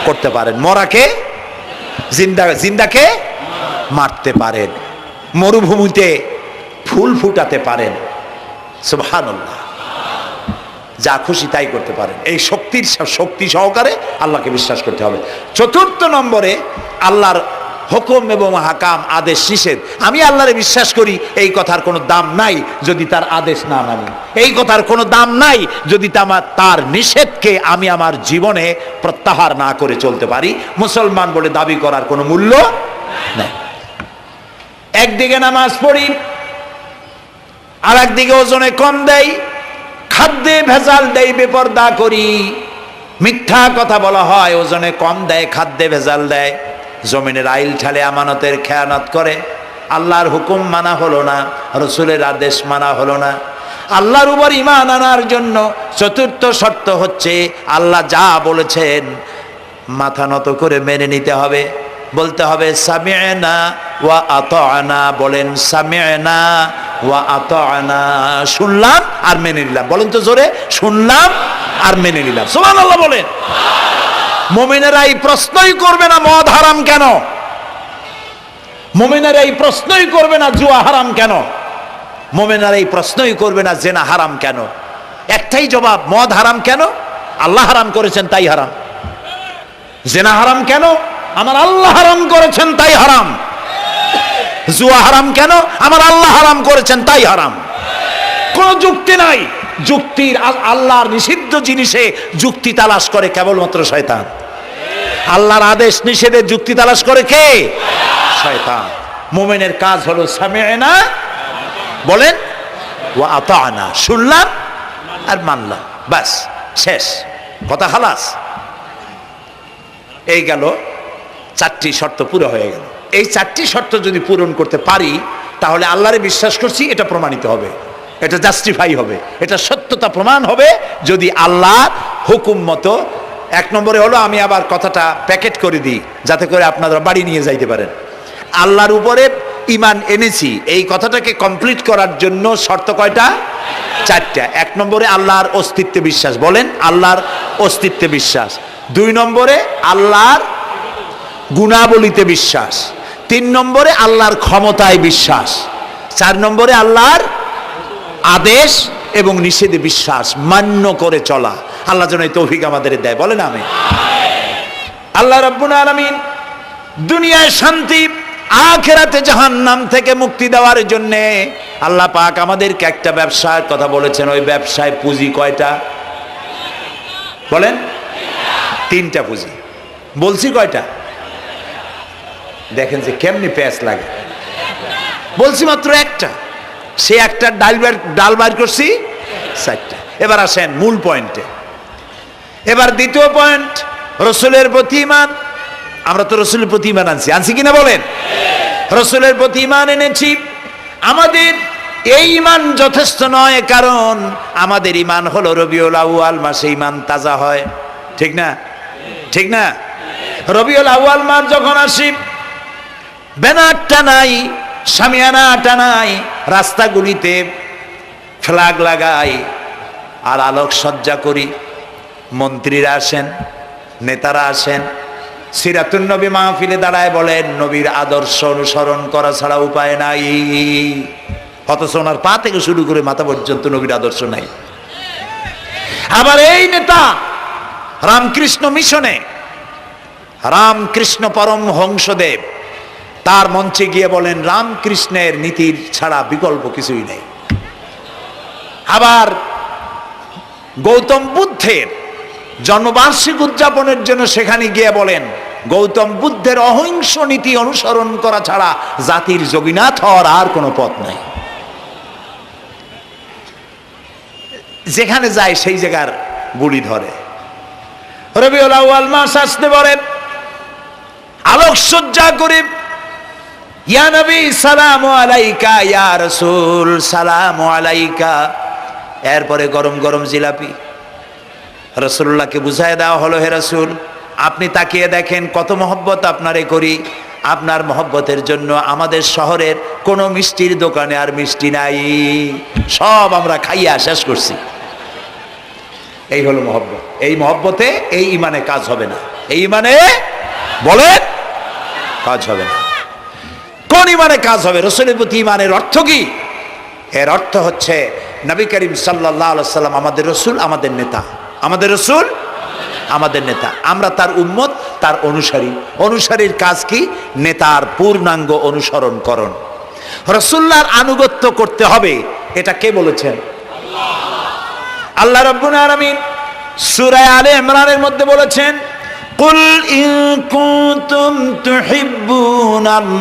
করতে পারেন। মরাকে জিন্দাকে মারতে পারেন, মরুভূমিতে ফুল ফুটাতে পারেন। সুবহানাল্লাহ, যা খুশি তাই করতে পারেন। এই শক্তি সহকারে আল্লাহকে বিশ্বাস করতে হবে। 4 নম্বরে আল্লাহর হুকুম এবং হাকাম, আদেশ নিষেধ। আমি আল্লাহরে বিশ্বাস করি, এই কথার কোনো দাম নাই যদি তার আদেশ না মানি। এই কথার কোনো দাম নাই যদি তার নিষেধকে আমি আমার জীবনে প্রত্যাহার না করে চলতে পারি। মুসলমান বলে দাবি করার কোনো মূল্য নেই। একদিকে নামাজ পড়ি, আর একদিকে ওজনে কম দেই, খাদ্যে ভেজাল দেই, বেপরদা করি, মিথ্যা কথা বলা হয়, ওজনে কম দেয়, খাদ্যে ভেজাল দেয়, জমিনের আইল ঠালে আমানতের খেয়ানত করে। আল্লাহর হুকুম মানা হলো না, রসুলের আদেশ মানা হলো না। আল্লাহর উপর ঈমান আনার জন্য 4র্থ শর্ত হচ্ছে আল্লাহ যা বলেছেন মাথা নত করে মেনে নিতে হবে। বলতে হবে সামি'না ওয়া আতা'না, বলেন সামি'না ওয়া আতা'না, শুনলাম আর মেনে নিলাম। বলেন তো জোরে, শুনলাম আর মেনে নিলাম। সুবহানাল্লাহ বলেন। মুমিনেরা এই প্রশ্নই করবে না মদ হারাম কেন, মুমিনেরা এই প্রশ্নই করবে না জুয়া হারাম কেন, মুমিনেরা এই প্রশ্নই করবে না জেনা হারাম কেন। একটাই জবাব, মদ হারাম কেন? আল্লাহ হারাম করেছেন তাই হারাম। জেনা হারাম কেন? আমার আল্লাহ হারাম করেছেন তাই হারাম। জুয়া হারাম কেন? আমার আল্লাহ হারাম করেছেন তাই হারাম। কোনো যুক্তি নাই। যুক্তির, আল্লাহর নিষিদ্ধ জিনিসে যুক্তি তালাশ করে কেবলমাত্র শয়তান। আল্লাহর আদেশ নিষেধের যুক্তি তালাশ করে কে? শয়তান। মুমিনের কাজ হলো সামি'না, বলেন, ওয়া আতা'না, শুনলাম আর মানলাম, বাস, শেষ কথা, খালাস। এই গেল 4টি শর্ত পুরো হয়ে গেল। এই 4টি শর্ত যদি পূরণ করতে পারি তাহলে আল্লাহরে বিশ্বাস করছি এটা প্রমাণিত হবে, এটা জাস্টিফাই হবে, এটা সত্যতা প্রমাণ হবে যদি আল্লাহর হুকুম মতো। 1 নম্বরে হলো, আমি আবার কথাটা প্যাকেট করে দিই যাতে করে আপনারা বাড়ি নিয়ে যাইতে পারেন। আল্লাহর উপরে ঈমান এনেছি, এই কথাটাকে কমপ্লিট করার জন্য শর্ত কয়টা? 4টা। 1 নম্বরে আল্লাহর অস্তিত্বে বিশ্বাস, বলেন আল্লাহর অস্তিত্বে বিশ্বাস। 2 নম্বরে আল্লাহর গুণাবলীতে বিশ্বাস। 3 নম্বরে আল্লাহর ক্ষমতায় বিশ্বাস। 4 নম্বরে আল্লাহর আদেশ এবং নিষেধে বিশ্বাস, মান্য করে চলা। আল্লাহ যেন এই তৌফিক আমাদের দেয়, বলেন আমিন। আল্লাহ রাব্বুল আলামিন দুনিয়ায় শান্তি, আখিরাতে জাহান্নাম থেকে মুক্তি দেওয়ার জন্য আল্লাহ পাক আমাদেরকে একটা ব্যবসার কথা বলেছেন। ওই ব্যবসায় পুঁজি কয়টা বলেন? তিনটা পুঁজি। বলছি কয়টা? দেখেন যে কেমনি প্যাঁচ লাগে। বলছি মাত্র একটা, সে একটা ডাল বাইর করছি চারটা। এবার আসেন মূল পয়েন্টে। এবার দ্বিতীয় পয়েন্ট, রসুলের প্রতি ঈমান। আমরা তো রসুলের প্রতি ঈমান আনছি কিনা বলেন? রসুলের প্রতি ঈমান এনেছি। আমাদের এই ঈমান যথেষ্ট নয়, কারণ আমাদের ঈমান হলো রবিউল আউয়াল মাসে ঈমান তাজা হয়, ঠিক না? ঠিক না? রবিউল আউয়াল মাস যখন আসি, ব্যানারটা নাই, শামিয়ানাটা নাই, রাস্তাগুলিতে ফ্ল্যাগ লাগাই আর আলোকসজ্জা করি। মন্ত্রীরা আসেন, নেতারা আসেন, সিরাতুন নবী মাহফিলে দাঁড়ায় বলেন নবীর আদর্শ অনুসরণ করা ছাড়া উপায় নাই। অথচ ওনার পা থেকে শুরু করে মাথা পর্যন্ত নবীর আদর্শ নাই। আবার এই নেতা রামকৃষ্ণ মিশনে, রামকৃষ্ণ পরমহংসদেব তার মঞ্চে গিয়ে বলেন রামকৃষ্ণের নীতির ছাড়া বিকল্প কিছুই নেই। আবার গৌতম বুদ্ধের জন্মবার্ষিকী উদযাপনের জন্য সেখানে গিয়ে বলেন গৌতম বুদ্ধের অহিংস নীতি অনুসরণ করা ছাড়া জাতির যোগীনাথ হওয়ার আর কোনো পথ নাই। যেখানে যায় সেই জায়গার বুলি ধরে। রবিউল আউয়াল মাস আসতে বলেন, আলোকসজ্জা করে ইয়া নবী সালামু আলাইকা, ইয়া রাসূল সালামু আলাইকা। এরপরে গরম গরম জিলাপি রাসূলুল্লাহকে বুঝায় দেওয়া হলো, হে রাসূল আপনি তাকিয়ে দেখেন কত মহব্বত আপনারে করি। আপনার মহব্বতের জন্য আমাদের শহরের কোনো মিষ্টির দোকানে আর মিষ্টি নাই, সব আমরা খাইয়া শেষ করছি। এই হলো মহব্বত। এই মহব্বতে এই ঈমানে কাজ হবে না। এই ঈমানে বলেন কাজ হবে না। কোন ঈমানে কাজ হবে? রাসূলের প্রতি ঈমানের অর্থ কি? এর অর্থ হচ্ছে নবী করিম সাল্লাল্লাহু আলাইহি সাল্লাম আমাদের রাসূল, আমাদের নেতা। আমাদের রাসূল আমাদের নেতা, আমরা তার উম্মত, তার অনুসারী। অনুসারীর কাজ কি? নেতার পূর্ণাঙ্গ অনুসরণ করণ। রাসূলুল্লাহর আনুগত্য করতে হবে, এটা কে বলেছেন? আল্লাহ রাব্বুল আলামিন সূরা আলে ইমরানের মধ্যে বলেছেন, কুল ইন কুনতুম তুহিব্বুনাল্লাহ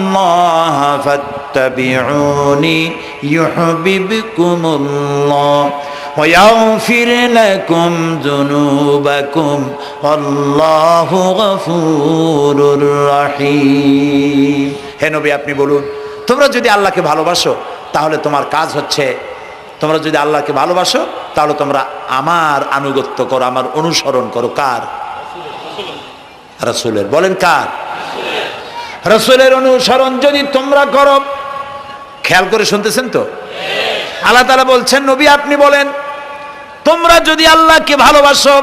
ফাত্তাবিউনি ইউহিব্বুকুমুল্লাহ ওয়া ইয়াগফির লাকুম যুনুবাকুম আল্লাহু গফুরুর রহিম। হে নবী আপনি বলুন, তোমরা যদি আল্লাহকে ভালোবাসো তাহলে তোমার কাজ হচ্ছে, তোমরা যদি আল্লাহকে ভালোবাসো তাহলে তোমরা আমার আনুগত্য করো, আমার অনুসরণ করো। কার? রাসূলের। বলেন কার? রাসূলের অনুসরণ যদি তোমরা করো, খেয়াল করে শুনতেছেন তো? আল্লাহ তাআলা বলছেন নবী আপনি বলেন তোমরা যদি আল্লাহকে ভালোবাসো,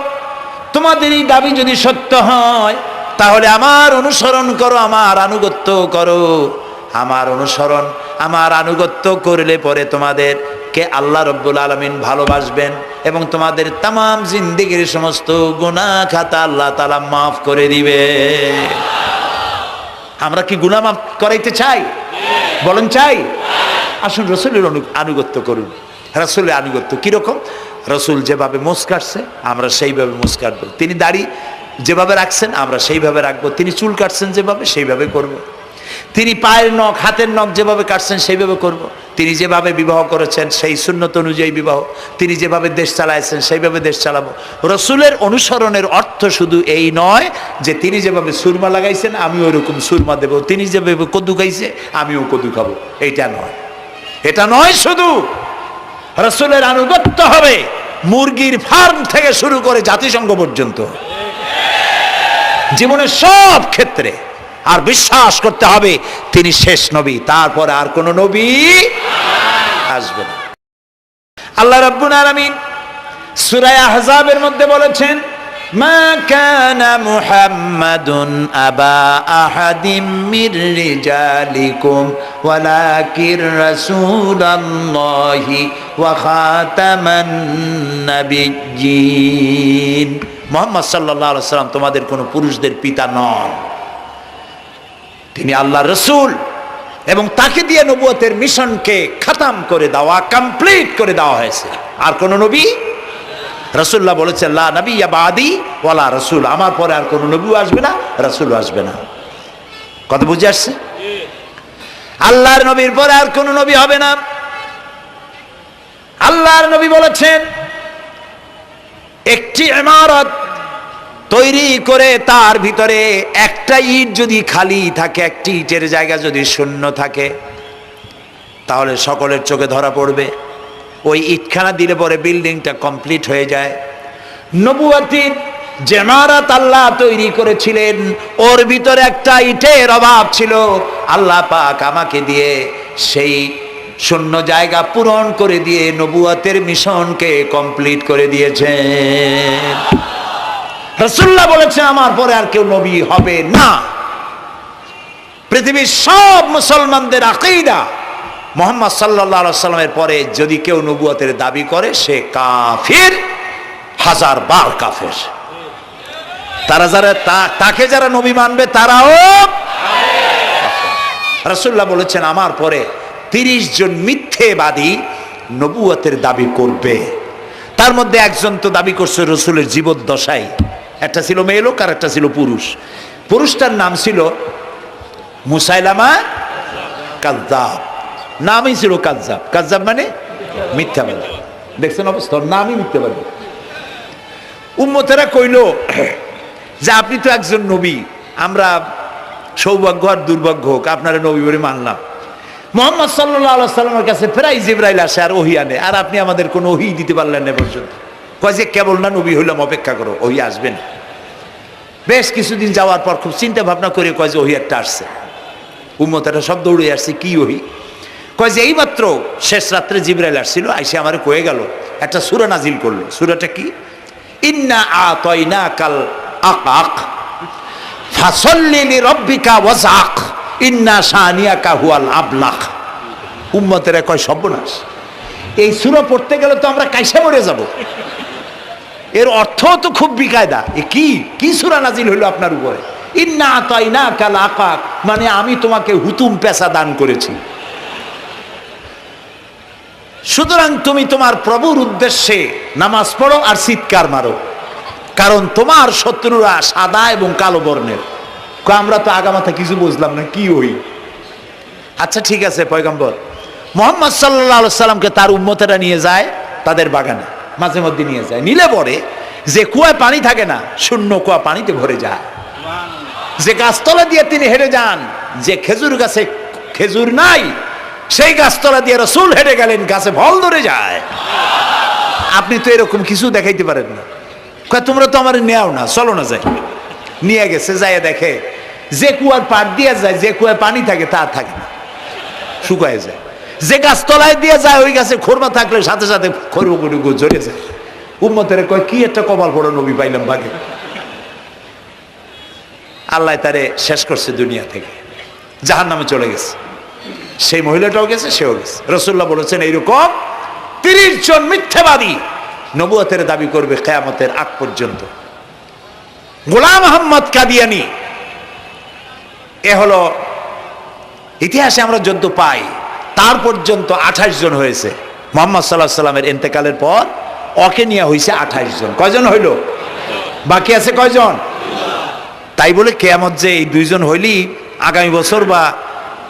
তোমাদের এই দাবি যদি সত্য হয়, তাহলে আমার অনুসরণ করো, আমার আনুগত্য করো। আমার অনুসরণ, আমার আনুগত্য করলে পরে তোমাদেরকে আল্লাহ রব্বুল আলামিন ভালোবাসবেন এবং তোমাদের তামাম জিন্দেগির সমস্ত গুনাহ খাতা আল্লাহ তাআলা মাফ করে দিবে। আমরা কি গুনাহ মাফ করাইতে চাই? বলেন চাই? আসুন রাসূলের আনুগত্য করুন। রাসূলের আনুগত্য কিরকম? রাসূল যেভাবে মোস কাটছে আমরা সেইভাবে মোস কাটবো। তিনি দাড়ি যেভাবে রাখছেন আমরা সেইভাবে রাখবো। তিনি চুল কাটছেন যেভাবে সেইভাবে করব। তিনি পায়ের নখ, হাতের নখ যেভাবে কাটছেন সেইভাবে করব। তিনি যেভাবে বিবাহ করেছেন সেই সুন্নত অনুযায়ী বিবাহ, তিনি যেভাবে দেশ চালাইছেন সেইভাবে দেশ চালাবো। রাসূলের অনুসরণের অর্থ শুধু এই নয় যে তিনি যেভাবে সুরমা লাগাইছেন আমি ওইরকম সুরমা দেব, তিনি যেভাবে কদু খাইছে আমিও কদু খাবো, এইটা নয়। এটা নয়, শুধু রাসূলের আনুগত্য হবে মুরগির ফার্ম থেকে শুরু করে জাতিসংঘ পর্যন্ত, জীবনের সব ক্ষেত্রে। আর বিশ্বাস করতে হবে তিনি শেষ নবী, তারপরে আর কোন নবী আসবে না। আল্লাহ রাব্বুল আলামিন সূরা আহজাবের মধ্যে বলেছেন, মা কানা মুহাম্মাদুন আবা আহাদিম মির রিজালিকুম ওয়ালাকির রাসূলুল্লাহি ওয়া খাতামান নাবিয়্যিন। মুহাম্মদ সাল্লাল্লাহু আলাইহি ওয়াসাল্লাম তোমাদের কোনো পুরুষদের পিতা নন, তিনি আল্লাহর রাসূল এবং তাকে দিয়ে নবুয়তের মিশনকে খতম করে দেওয়া, কমপ্লিট করে দেওয়া হয়েছে। আর কোন নবী, রাসূলুল্লাহ বলেছেন লা নবিয়্যা বাদি ওয়ালা রাসূল, আমার পরে আর কোন নবী আসবে না, রাসূল আসবে না। কথা বুঝে আসছে? আল্লাহর নবীর পরে আর কোন নবী হবে না। আল্লাহর নবী বলেছেন একটি ইমারত তৈরি করে তার ভিতরে একটা ইট যদি খালি থাকে, একটি ইটের জায়গা যদি শূন্য থাকে, তাহলে সকলের চোখে ধরা পড়বে। ওই ইটখানা দিলে পরে বিল্ডিংটা কমপ্লিট হয়ে যায়। নবুয়তির যে ইমারত আল্লাহ তৈরি করেছিলেন, ওর ভিতরে একটা ইটের অভাব ছিল। আল্লাহ পাক আমাকে দিয়ে সেই শূন্য জায়গা পূরণ করে দিয়ে নবুয়তের মিশনকে কমপ্লিট করে দিয়েছেন। রাসূলুল্লাহ বলেছেন আমার পরে আর কেউ নবী হবে না। পৃথিবীর সব মুসলমানদের আকীদা, মুহাম্মদ সাল্লাল্লাহু আলাইহি সাল্লামের পরে যদি কেউ নবুয়তের দাবি করে সে কাফির, হাজার বার কাফের। তারা যারা তাকে যারা নবী মানবে তারাও। রাসূলুল্লাহ বলেছেন আমার পরে 30 জন মিথ্যেবাদী নবুয়তের দাবি করবে। তার মধ্যে একজন তো দাবি করছে রসুলের জীবদ্দশায়, একটা ছিল মেয়ে লোক আর একটা ছিল পুরুষ। পুরুষটার নাম ছিল মুসাইলামা কাযযাব, নামই ছিল কাযযাব। কাযযাব মানে মিথ্যাবাদী। দেখছেন অবস্থা, নামই মিথ্যাবাদী। উম্মতেরা কইল যে আপনি তো একজন নবী, আমরা সৌভাগ্য আর দুর্ভাগ্য হোক আপনারা নবী বলে মানলাম। মুহাম্মদ সাল্লাল্লাহু আলাইহি সাল্লামের কাছে প্রায় জিবরাইল আসে আর ওহী আনে, আর আপনি আমাদের কোনো ওহী দিতে পারলেন না পর্যন্ত। কয় যে কেবল না নবী হইলাম, অপেক্ষা করো, ওহী আসবেন। বেশ কিছুদিন যাওয়ার পর খুব চিন্তা ভাবনা করে কয় যে ওহী একটা আসছে। উম্মতেরা সব দৌড়ে আসছে, কি ওহী? কয় যে এইমাত্র শেষ রাত্রে জিবরাইল আসছিল, আইসে আমারে কয়ে গেল একটা সূরা নাজিল করলো। সূরাটা কি? ইন্না আতাইনাকাল আকাক ফাসাল্লি লিরাব্বিকা ওয়াজআক ইন্না শানিয়াকা হুয়াল আবলাক। উম্মতেরা কয় সর্বনাশ, এই সূরা পড়তে গেলে তো আমরা কাইসা মরে যাব। এর অর্থ তো খুব বিকায়দা। এ কি সূরা নাজিল হইল আপনার উপরে? ইন্না আতাইনাকাল আকাক মানে আমি তোমাকে হুতুম পেশা দান করেছি, সুতরাং তুমি তোমার প্রভুর উদ্দেশ্যে নামাজ পড়ো আর চিৎকার মারো, কারণ তোমার শত্রুরা সাদা এবং কালো বর্ণের। আমরা তো আগামাথা কিছু বুঝলাম না, কি ওই? আচ্ছা ঠিক আছে, পয়গম্বর মুহাম্মদ সাল্লাল্লাহু আলাইহি সাল্লামকে তার উম্মতেরা নিয়ে যায় তাদের বাগানে, মাঝে মধ্যে নিয়ে যায়। নিলে পরে যে কুয়ায় পানি থাকে না, শূন্য কুয়া পানিতে ভরে যায়। যে গাছতলা দিয়ে তিনি হেঁটে যান, যে খেজুর গাছে খেজুর নাই, সেই গাছতলা দিয়ে রাসূল হেঁটে গেলেন, গাছে ফল ধরে যায়। আপনি তো এরকম কিছু দেখাইতে পারেন না। কয় তোমরা তো আমার নেও না, চলো না যাই। নিয়ে গেছে, যাইয়া দেখে যে কুয়ার পাড় দিয়ে যায়, যে কুয়ায় পানি থাকে তা থাকে না, শুকায় যায়। যে গাছ তলায় দিয়ে যায় ওই গাছে খোরমা থাকলে সাথে সাথে খড়গুলো ঝরে যায়। উম্মতের কয় কি একটা কপাল পড়ো নবী পাইলাম ভাগে। আল্লাহ তারে শেষ করছে দুনিয়া থেকে, জাহান্নামে চলে গেছে। সেই মহিলাটাও গেছে, সেও গেছে। রাসূলুল্লাহ বলেছেন এইরকম 30 জন মিথ্যাবাদী নবুয়তের দাবি করবে কিয়ামতের আগ পর্যন্ত। গোলাম আহমদ কাদিয়ানী, এ হলো ইতিহাসে আমরা যদ্য পাই তার পর্যন্ত 28 জন হয়েছে। মুহাম্মদ সাল্লাল্লাহু আলাইহি সাল্লামের ইন্তেকালের পর ওকে নিয়ে হয়েছে 28 জন। কয়জন হইল? বাকি আছে কয়জন? তাই বলে কিয়ামত যে এই 2 জন হইলি আগামী বছর বা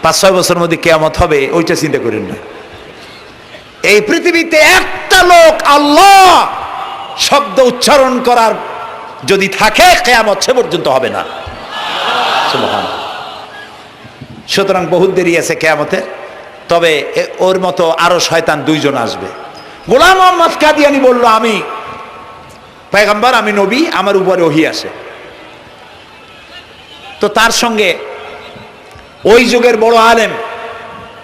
5-6 বছরের মধ্যে কিয়ামত হবে ওইটা চিন্তা করেন না। এই পৃথিবীতে একটা লোক আল্লাহ শব্দ উচ্চারণ করার যদি থাকে, কিয়ামত সে পর্যন্ত হবে না। সুবহানাল্লাহ। সুতরাং বহুত দেরি আছে কিয়ামতে। তবে ওর মতো আরো শয়তান 2 জন আসবে। গোলাম আহমদ কাদিয়ানী বলল আমি পয়গম্বর, আমি নবী, আমার উপরে ওহী আসে। তো তার সঙ্গে ওই যুগের বড় আলেম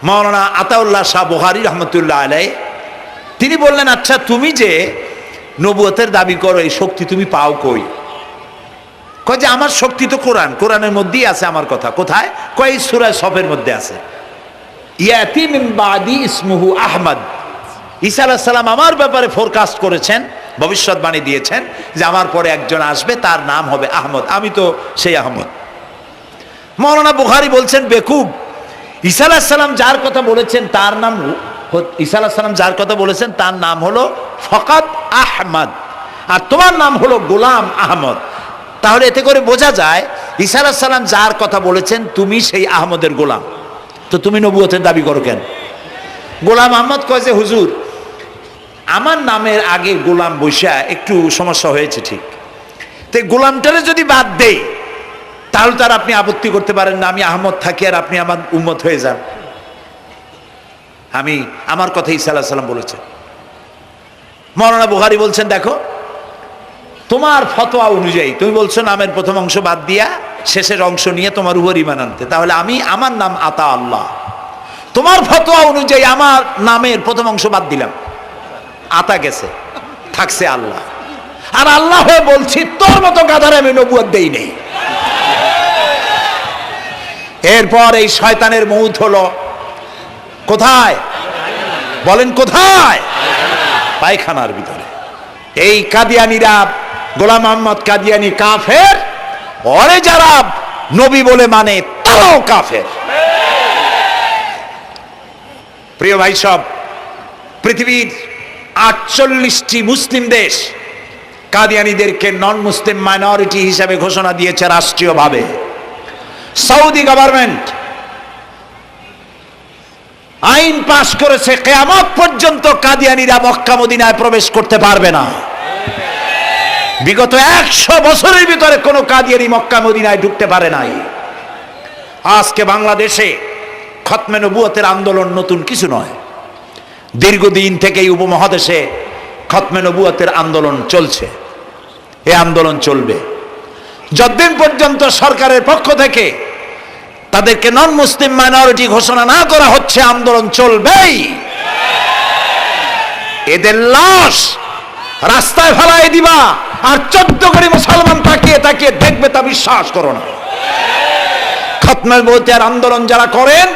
মাওলানা আতাউল্লাহ শাহ বুখারী রহমতুল্লাহ আলাইহি, তিনি বললেন আচ্ছা তুমি যে নবুয়তের দাবি করো, এই শক্তি তুমি পাও কই? কয় যে আমার শক্তি তো কোরআন, কোরআনের মধ্যেই আছে আমার কথা। কোথায়? কয় সূরা সফের মধ্যে আছে, ইয়াতি মিন বাদি ইসমুহু আহমদ। ঈসা আলাইহিস সালাম আমার ব্যাপারে ফোরকাস্ট করেছেন, ভবিষ্যৎবাণী দিয়েছেন যে আমার পরে একজন আসবে, তার নাম হবে আহমদ। আমি তো সেই আহমদ। মাওলানা বুখারী বলছেন বেকুব, ঈসা আলাইহিস সালাম যার কথা বলেছেন তার নাম, ঈসা আলাইহিস সালাম যার কথা বলেছেন তার নাম হলো ফকাত আহমদ, আর তোমার নাম হলো গোলাম আহমদ। তাহলে এতে করে বোঝা যায় ঈসা আলাইহিস সালাম যার কথা বলেছেন তুমি সেই আহমদের গোলাম, তো তুমি নবুয়তের দাবি করো কেন? গোলাম আহমদ কয় যে হুজুর আমার নামের আগে গোলাম বৈশা একটু সমস্যা হয়েছে, ঠিক তো গোলামটারে যদি বাদ দেই তাহলে তার আপনি আপত্তি করতে পারেন না আমি আহমদ থাকি আর আপনি আমার উম্মত হয়ে যান। আমার কথা ঈসা আলাইহিস সালাম বলেছেন। মাওলানা বুখারী বলছেন দেখো তোমার ফতোয়া অনুযায়ী তুমি বলছো নামের প্রথম অংশ বাদ দিয়া শেষের অংশ নিয়ে তোমার উপর ঈমান আনতে, তাহলে আমার নাম আতা আল্লাহ, তোমার ফতোয়া অনুযায়ী আমার নামের প্রথম অংশ বাদ দিলাম, আতা গেছে, থাকছে আল্লাহ। আর আল্লাহ হয়ে বলছি তোর মতো গাধারে আমি নবুয়ত দেই নেই। এরপর এই শয়তানের মউত হলো কোথায় বলেন, কোথায়? পায়খানার ভিতরে। এই কাদিয়ানীরা, গোলাম আহমদ কাদিয়ানী কাফের, ওরে যারা নবী বলে মানে তারাও কাফের। প্রিয় ভাই সব, পৃথিবীর 48টি মুসলিম দেশ কাদিয়ানীদেরকে নন মুসলিম মাইনরিটি হিসেবে ঘোষণা দিয়েছে রাষ্ট্রীয়ভাবে। সৌদি গভর্নমেন্ট আইন পাশ করেছে কিয়ামত পর্যন্ত কাদিয়ানীরা মক্কা মদিনায় প্রবেশ করতে পারবে না। বিগত 100 বছরের ভিতরে কোনো কাদিয়ানী মক্কা মদিনায় ঢুকতে পারে নাই। আজকে বাংলাদেশে খতমে নবুয়তের আন্দোলন নতুন কিছু নয়, দীর্ঘদিন থেকেই উপমহাদেশে খতমে নবুয়তের আন্দোলন চলছে। এই আন্দোলন চলবে যতদিন পর্যন্ত সরকারের পক্ষ থেকে তাদেরকে নন মুসলিম মাইনরিটি ঘোষণা না করা হচ্ছে, আন্দোলন চলবেই। এদের লাশ রাস্তায় ফেলায় দিবা আর 14 কোটি মুসলমান তাকিয়ে তাকিয়ে দেখবে, তা বিশ্বাস করো না। খতমে নবুয়তের আন্দোলন যারা করেন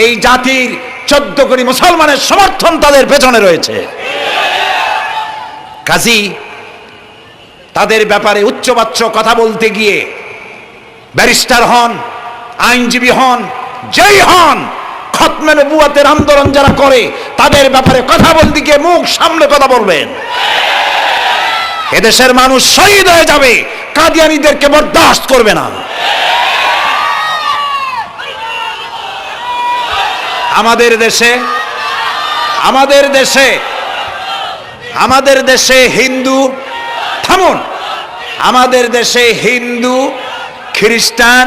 এই জাতির 14 কোটি মুসলমানের সমর্থন তাদের পেছনে রয়েছে। কাজী তাদের ব্যাপারে উচ্চবাচ্য কথা বলতে গিয়ে ব্যারিস্টার হন, আইনজীবী হন, যেই হন, খতমে নবুয়তের আন্দোলন যারা করে তাদের ব্যাপারে কথা বলতে গিয়ে মুখ সামনে কথা বলবেন। এদেশের মানুষ শহীদ হয়ে যাবে, কাদিয়ানীদেরকে বরদাস্ত করবে না। আমাদের দেশে হিন্দু, থামুন, আমাদের দেশে হিন্দু, খ্রিস্টান,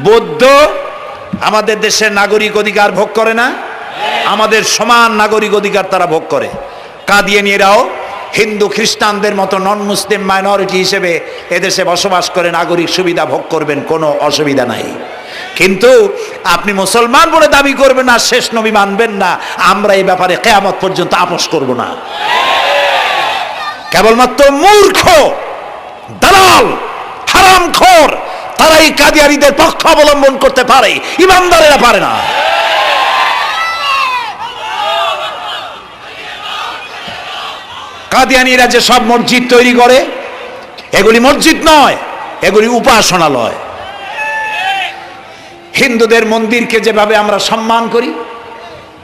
বৌদ্ধ আমাদের দেশের নাগরিক অধিকার ভোগ করে না? আমাদের সমান নাগরিক অধিকার তারা ভোগ করে। কাদিয়ানীরাও হিন্দু খ্রিস্টানদের মতো নন মুসলিম মাইনরিটি হিসেবে এদেশে বসবাস করে নাগরিক সুবিধা ভোগ করবেন, কোনো অসুবিধা নাই। কিন্তু আপনি মুসলমান বলে দাবি করবেন না, শেষ নবী মানবেন না, আমরা এই ব্যাপারে কিয়ামত পর্যন্ত আপোষ করব না। কেবলমাত্র মূর্খ, দালাল, হারামখোর তারাই কাদিয়ানীদের পক্ষ অবলম্বন করতে পারে, ইমানদারেরা পারে না। কাদিয়ানীরা যে সব মসজিদ তৈরি করে, এগুলি মসজিদ নয়, এগুলি উপাসনালয়। হিন্দুদের মন্দিরকে যেভাবে আমরা সম্মান করি,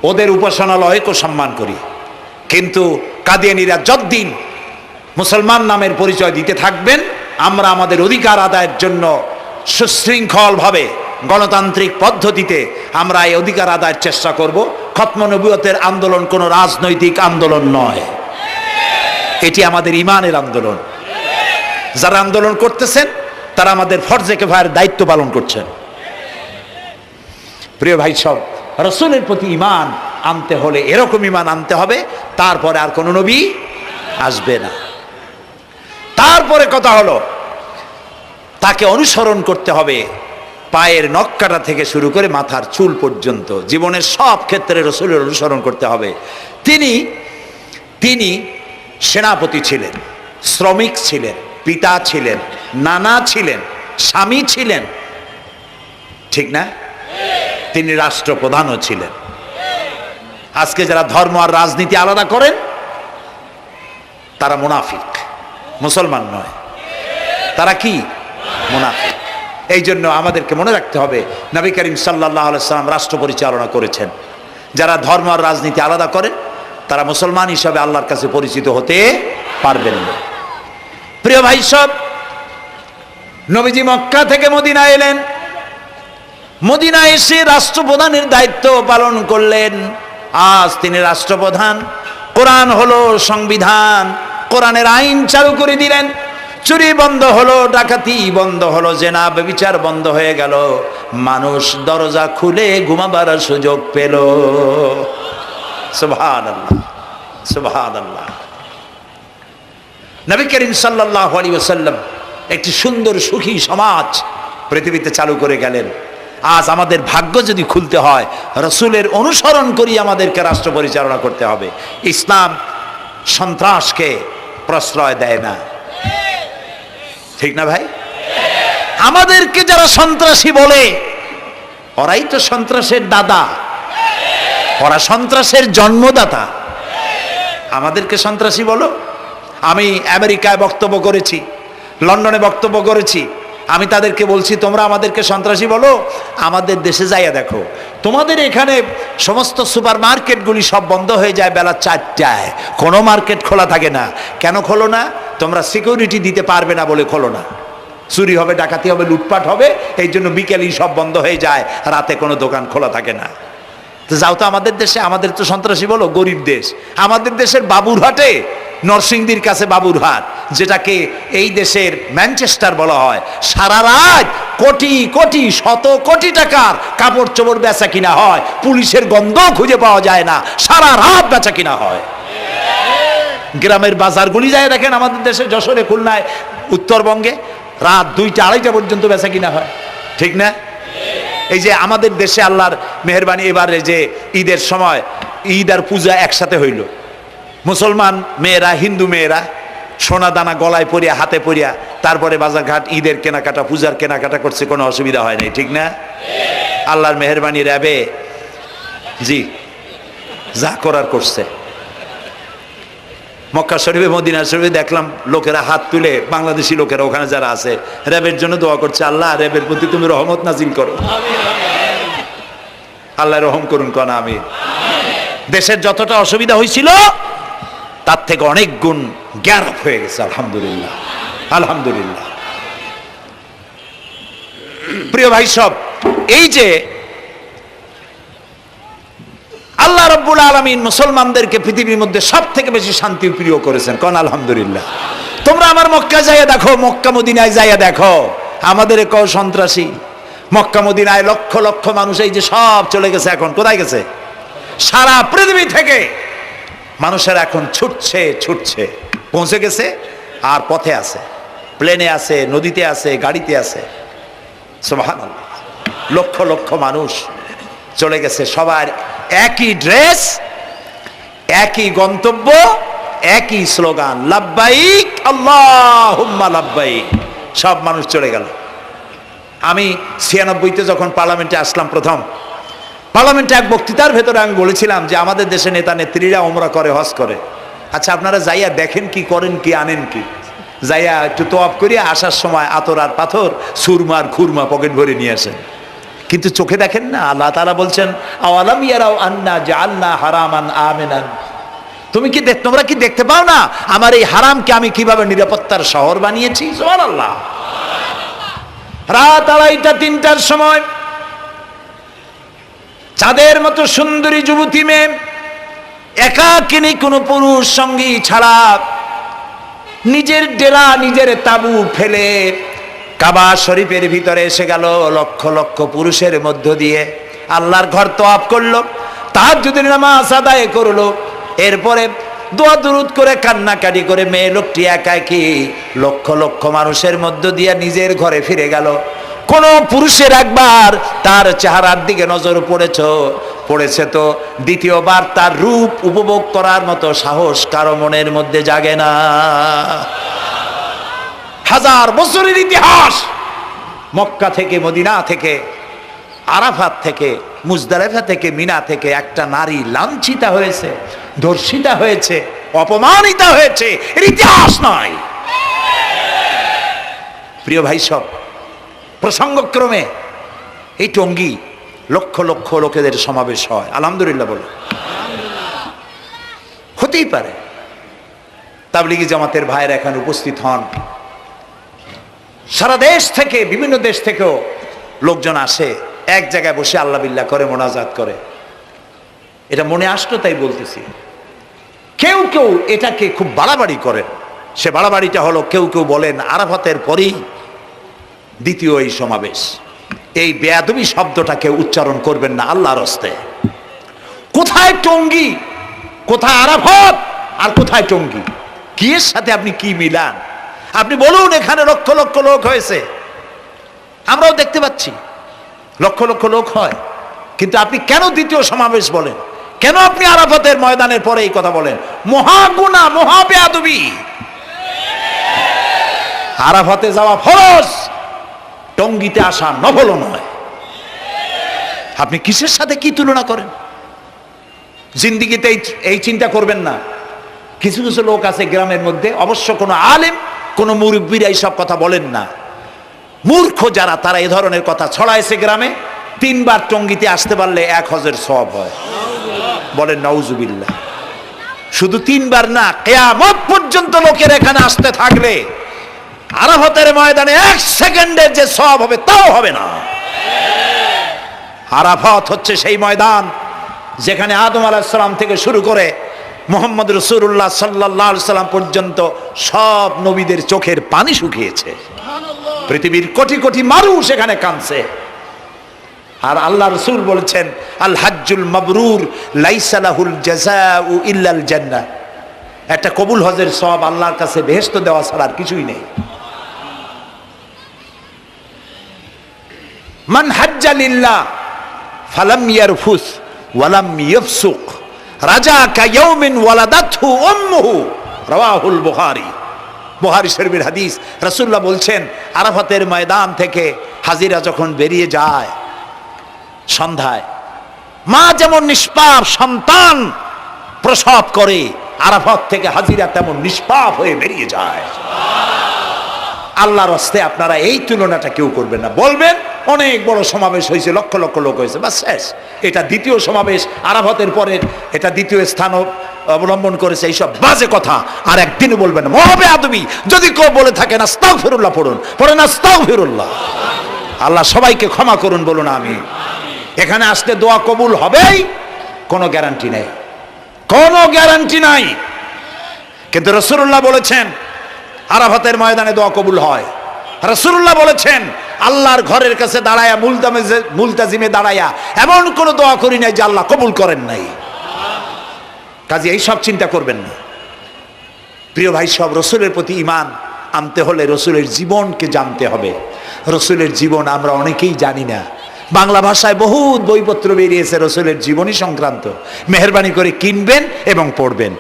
ওদের উপাসনালয়কেও সম্মান করি। কিন্তু কাদিয়ানীরা যতদিন মুসলমান নামের পরিচয় দিতে থাকবেন, আমরা আমাদের অধিকার আদায়ের জন্য সুশৃঙ্খলভাবে গণতান্ত্রিক পদ্ধতিতে আমরা এই অধিকার আদায়ের চেষ্টা করব। খতমে নবুয়তের আন্দোলন কোনো রাজনৈতিক আন্দোলন নয়, এটি আমাদের ইমানের আন্দোলন। যারা আন্দোলন করতেছেন তারা আমাদের ফরজে কিফায়ার দায়িত্ব পালন করছেন। প্রিয় ভাই সব, রাসূলের প্রতি ঈমান আনতে হলে এরকম ঈমান আনতে হবে, তারপরে আর কোনো নবী আসবে না। তারপরে কথা হলো তাকে অনুসরণ করতে হবে পায়ের নখকাটা থেকে শুরু করে মাথার চুল পর্যন্ত, জীবনের সব ক্ষেত্রে রাসূলের অনুসরণ করতে হবে। তিনি সেনাপতি ছিলেন, শ্রমিক ছিলেন, পিতা ছিলেন, নানা ছিলেন, স্বামী ছিলেন, ঠিক না? তিনি রাষ্ট্রপ্রধানও ছিলেন। আজকে যারা ধর্ম আর রাজনীতি আলাদা করেন তারা মুনাফিক, মুসলমান নয়। তারা কি? মুনাফিক। এই জন্য আমাদেরকে মনে রাখতে হবে নবী করিম সাল্লাল্লাহু আলাইহি সাল্লাম রাষ্ট্র পরিচালনা করেছেন। যারা ধর্ম আর রাজনীতি আলাদা করেন তারা মুসলমান হিসাবে আল্লাহর কাছে পরিচিত হতে পারবেন না। প্রিয় ভাই সব, নবীজি মক্কা থেকে মদিনা এলেন। মদিনা এসে রাষ্ট্রপ্রধানের দায়িত্ব পালন করলেন। আজ তিনি রাষ্ট্রপ্রধান। কোরআন হলো সংবিধান, কোরআনের আইন চালু করে দিলেন। চুরি বন্ধ হলো, ডাকাতি বন্ধ হলো, জেনা ব্যভিচার বন্ধ হয়ে গেল। মানুষ দরজা খুলে ঘুমাবার সুযোগ পেল। সুবহানাল্লাহ, সুবহানাল্লাহ। নবী করিম সাল্লাল্লাহু আলাইহি ওয়াসাল্লাম একটি সুন্দর সুখী সমাজ পৃথিবীতে চালু করে গেলেন। আজ আমাদের ভাগ্য যদি খুলতে হয়, রাসূলের অনুসরণ করি আমাদেরকে রাষ্ট্র পরিচালনা করতে হবে। ইসলাম সন্ত্রাসকে প্রশ্রয় দেয় না, ঠিক না ভাই? আমাদেরকে যারা সন্ত্রাসী বলে, ওরাই তো সন্ত্রাসের দাদা, ওরা সন্ত্রাসের জন্মদাতা। আমাদেরকে সন্ত্রাসী বলো? আমি আমেরিকায় বক্তব্য করেছি, লন্ডনে বক্তব্য করেছি, আমি তাদেরকে বলছি তোমরা আমাদেরকে সন্ত্রাসী বলো? আমাদের দেশে যাইয়া দেখো, তোমাদের এখানে সমস্ত সুপার মার্কেটগুলি সব বন্ধ হয়ে যায় বেলা 4টায়, কোনো মার্কেট খোলা থাকে না। কেন খোলো না? তোমরা সিকিউরিটি দিতে পারবে না বলে খোলো না। চুরি হবে, ডাকাতি হবে, লুটপাট হবে, এই জন্য বিকেলেই সব বন্ধ হয়ে যায়, রাতে কোনো দোকান খোলা থাকে না। তো যাও তো আমাদের দেশে, আমাদের তো সন্ত্রাসী বলো? গরিব দেশ। আমাদের দেশের বাবুরহাটে, নরসিংদীর কাছে বাবুরহাট, যেটাকে এই দেশের ম্যানচেস্টার বলা হয়, সারা রাত কোটি কোটি শত কোটি টাকার কাপড় চোপড় বেচা কিনা হয়, পুলিশের গন্ধ খুঁজে পাওয়া যায় না, সারা রাত বেচা কিনা হয়। গ্রামের বাজারগুলি যায় দেখেন আমাদের দেশে, যশোরে, খুলনায়, উত্তরবঙ্গে রাত 2টা 2:30 পর্যন্ত বেচা কিনা হয়, ঠিক না? এই যে আমাদের দেশে আল্লাহর মেহেরবানি, এবারে যে ঈদের সময় ঈদ আর পূজা একসাথে হইল, মুসলমান মেয়েরা, হিন্দু মেয়েরা সোনা দানা গলায় পরিয়া, হাতে পরিয়া, তারপরে বাজারঘাট ঈদের কেনাকাটা, পূজার কেনাকাটা করছে, কোনো অসুবিধা হয় নাই, ঠিক না? আল্লাহর মেহেরবানি, র্যাবে জি যা করার করছে। মক্কা শরীফে, মদিনা শরীফে দেখলাম লোকেরা হাত তুলে, বাংলাদেশি লোকেরা ওখানে যারা আছে, র্যাবের জন্য দোয়া করছে, আল্লাহ র্যাবের প্রতি তুমি রহমত নাজিল করো, আল্লাহ রহম করুন, কনা আমিন। দেশের যতটা অসুবিধা হয়েছিল তার থেকে অনেক গুণ গ্যারাপ হয়ে গেছে, আলহামদুলিল্লাহ, আলহামদুলিল্লাহ। প্রিয় ভাই সব, এই যে আল্লাহ রাব্বুল আলামিন মুসলমানদেরকে পৃথিবীর মধ্যে সব থেকে বেশি শান্তি প্রিয় করেছেন, কোন আলহামদুলিল্লাহ। তোমরা আমার মক্কা যাইয়া দেখো, মক্কা মদিনায় যাইয়া দেখো, আমাদের কেউ সন্ত্রাসী? মক্কা মদিনায় লক্ষ লক্ষ মানুষ এই যে সব চলে গেছে, এখন কোথায় গেছে? সারা পৃথিবী থেকে মানুষের এখন ছুটছে ছুটছে, পৌঁছে গেছে, আর পথে আছে, প্লেনে আছে, নদীতে আছে, গাড়িতে আছে। সুবহানাল্লাহ, লক্ষ লক্ষ মানুষ চলে গেছে, সবার একই ড্রেস, একই গন্তব্য, একই স্লোগান, লাব্বাইক আল্লাহুম্মা লাব্বাইক। সব মানুষ চলে গেল। আমি 96-তে যখন পার্লামেন্টে আসলাম, প্রথম পার্লামেন্টে এক বক্তৃতার ভেতরে আমি বলেছিলাম যে আমাদের দেশে নেতা নেত্রীরা ওমরা করে, হজ করে। আচ্ছা, আপনারা যাইয়া দেখেন কি, করেন কি, আনেন কি? যাইয়া একটু তোয়াব করিয়া আসার সময় আতর আর পাথর, সুরমার খুরমা পকেট ভরে নিয়ে আসেন, কিন্তু চোখে দেখেন না। আল্লাহ তাআলা বলছেন, আওয়ালাম ইয়ারাউ আন্না জাআলনা হারামান আমিনান। তোমরা কি দেখতে পাও না আমার এই হারামকে আমি কিভাবে নিরাপত্তার শহর বানিয়েছি? সুবহানাল্লাহ। রাত 2:30-3টার সময় চাঁদের মতো সুন্দরী যুবতী মেয়ে, একাকিনী, কোনো পুরুষ সঙ্গী ছাড়া, নিজের ডেরা, নিজের তাবু ফেলে কাবা শরীফের ভিতরে এসে গেল। লক্ষ লক্ষ পুরুষের মধ্য দিয়ে আল্লাহর ঘর তওয়াফ করলো, তাহাজ্জুদের নামাজ আদায় করলো, এরপরে দোয়া দুরুদ করে, কান্নাকাটি করে মেয়ে লোকটি একাকী লক্ষ লক্ষ মানুষের মধ্য দিয়ে নিজের ঘরে ফিরে গেল। কোন পুরুষের একবার তার চেহারার দিকে নজর পড়েছে তো দ্বিতীয়বার তার রূপ উপভোগ করার মতো সাহস কারো মনের মধ্যে জাগে না। হাজার বছরের ইতিহাস, মক্কা থেকে, মদিনা থেকে, আরাফাত থেকে, মুজদালিফা থেকে, মিনা থেকে একটা নারী লাঞ্ছিতা হয়েছে, ধর্ষিতা হয়েছে, অপমানিতা হয়েছে, এর ইতিহাস নয়। প্রিয় ভাই সব, প্রসঙ্গক্রমে এই টঙ্গী লক্ষ লক্ষ লোকেদের সমাবেশ হয়, আলহামদুলিল্লাহ বলে। হতেই পারে তাবলিগি জামাতের ভাইয়েরা এখানে উপস্থিত হন, সারা দেশ থেকে, বিভিন্ন দেশ থেকেও লোকজন আসে, এক জায়গায় বসে আল্লাহ বিল্লাহ করে, মোনাজাত করে। এটা মনে আসতো তাই বলতেছি। কেউ কেউ এটাকে খুব বাড়াবাড়ি করেন। সে বাড়াবাড়িটা হলো, কেউ কেউ বলেন আরাফাতের পরেই দ্বিতীয় এই সমাবেশ। এই বেয়াদবি শব্দটাকে উচ্চারণ করবেন না আল্লাহর হস্তে। কোথায় টঙ্গী, কোথায় আরাফাত, আর কোথায় টঙ্গী? কি এর সাথে আপনি কি মিলান? আপনি বলুন এখানে লক্ষ লক্ষ লোক হয়েছে, আমরাও দেখতে পাচ্ছি লক্ষ লক্ষ লোক হয়, কিন্তু আপনি কেন দ্বিতীয় সমাবেশ বলেন? কেন আপনি আরাফাতের ময়দানের পরে এই কথা বলেন? মহাগুনাহ, মহা বেয়াদবি। আরাফাতে যাওয়া ফরজ, টঙ্গীতে আসা নফল নয়। আপনি কিসের সাথে কি তুলনা করেন? জিন্দিগিতে এই চিন্তা করবেন না। কিছু কিছু লোক আছে গ্রামের মধ্যে, অবশ্য কোনো আলেম, কোনো মুরব্বীরা এইসব কথা বলেন না। মূর্খ যারা, তারা এই ধরনের কথা ছড়াইছে গ্রামে। 3 বার টঙ্গীতে আসতে পারলে 1 হজের সওয়াব হয়। বলেন নাউজুবিল্লাহ। শুধু 3 বার না, কিয়ামত পর্যন্ত লোকের এখানে আসতে থাকলে আরাফাতের ময়দানে 1 সেকেন্ডের যে সওয়াব হবে তাও হবে না। আরাফাত হচ্ছে সেই ময়দান যেখানে আদম আলাইহিস সালাম থেকে শুরু করে মুহাম্মদ রাসূলুল্লাহ সাল্লাল্লাহু আলাইহি সাল্লাম পর্যন্ত সব নবীদের চোখের পানি শুকিয়েছে। পৃথিবীর কোটি কোটি মানুষ এখানে কাঁদছে। আর আল্লাহ রাসূল বলেছেন, আল হাজ্জুল মাবরুর লাইসা লাহুল জাযাউ ইল্লাল জান্নাহ। একটা কবুল হজের সওয়াব আল্লাহর কাছে বেহেশত দেওয়া ছাড়া আর কিছুই নেই। মান হাজ্জা লিল্লাহ ফালাম ইয়ারফুস ওয়ালাম ইয়াফসুক রাজাকা ইয়াউমিন ওয়ালাদাতহু উম্মুহু, রাওয়াহুল বুখারী। বুখারী শরীফের হাদিস। রাসূলুল্লাহ বলছেন, আরাফাতের ময়দান থেকে হাজিরা যখন বেরিয়ে যায় সন্ধ্যায়, মা যেমন নিষ্পাপ সন্তান প্রসব করে, আরাফাত থেকে হাজিরা তেমন নিষ্পাপ হয়ে বেরিয়ে যায়। আল্লাহর হস্তে আপনারা এই তুলনাটা কেউ করবেন না। বলবেন অনেক বড় সমাবেশ হয়েছে, লক্ষ লক্ষ লোক হয়েছে, বাস শেষ। এটা দ্বিতীয় সমাবেশ, আরাফাতের পরের এটা দ্বিতীয় স্থান অবলম্বন করেছে, এইসব বাজে কথা আর একদিনও বলবেন না। মহাবে আদবি যদি কেউ বলে থাকেন আস্তাগফিরুল্লাহ পড়েন আস্তাগফিরুল্লাহ। আল্লাহ সবাইকে ক্ষমা করুন, বলুন আমি। এখানে আসলে দোয়া কবুল হবেই, কোনো গ্যারান্টি নেই, কোনো গ্যারান্টি নাই। কিন্তু রাসূলুল্লাহ বলেছেন আরাফাতের ময়দানে দোয়া কবুল হয়। রাসূলুল্লাহ বলেছেন আল্লাহর ঘরের কাছে দাঁড়ায়া, মুলতাজিমে দাঁড়ায়া এমন কোন দোয়া করি নাই যে আল্লাহ কবুল করেন নাই। কাজে এই সব চিন্তা করবেন না। প্রিয় ভাই সব, রসুলের প্রতি ঈমান আনতে হলে রসুলের জীবনকে জানতে হবে। রসুলের জীবন আমরা অনেকেই জানি না। বাংলা ভাষায় বহুত বইপত্র বেরিয়েছে রসুলের জীবনী সংক্রান্ত। মেহেরবানি করে কিনবেন এবং পড়বেন।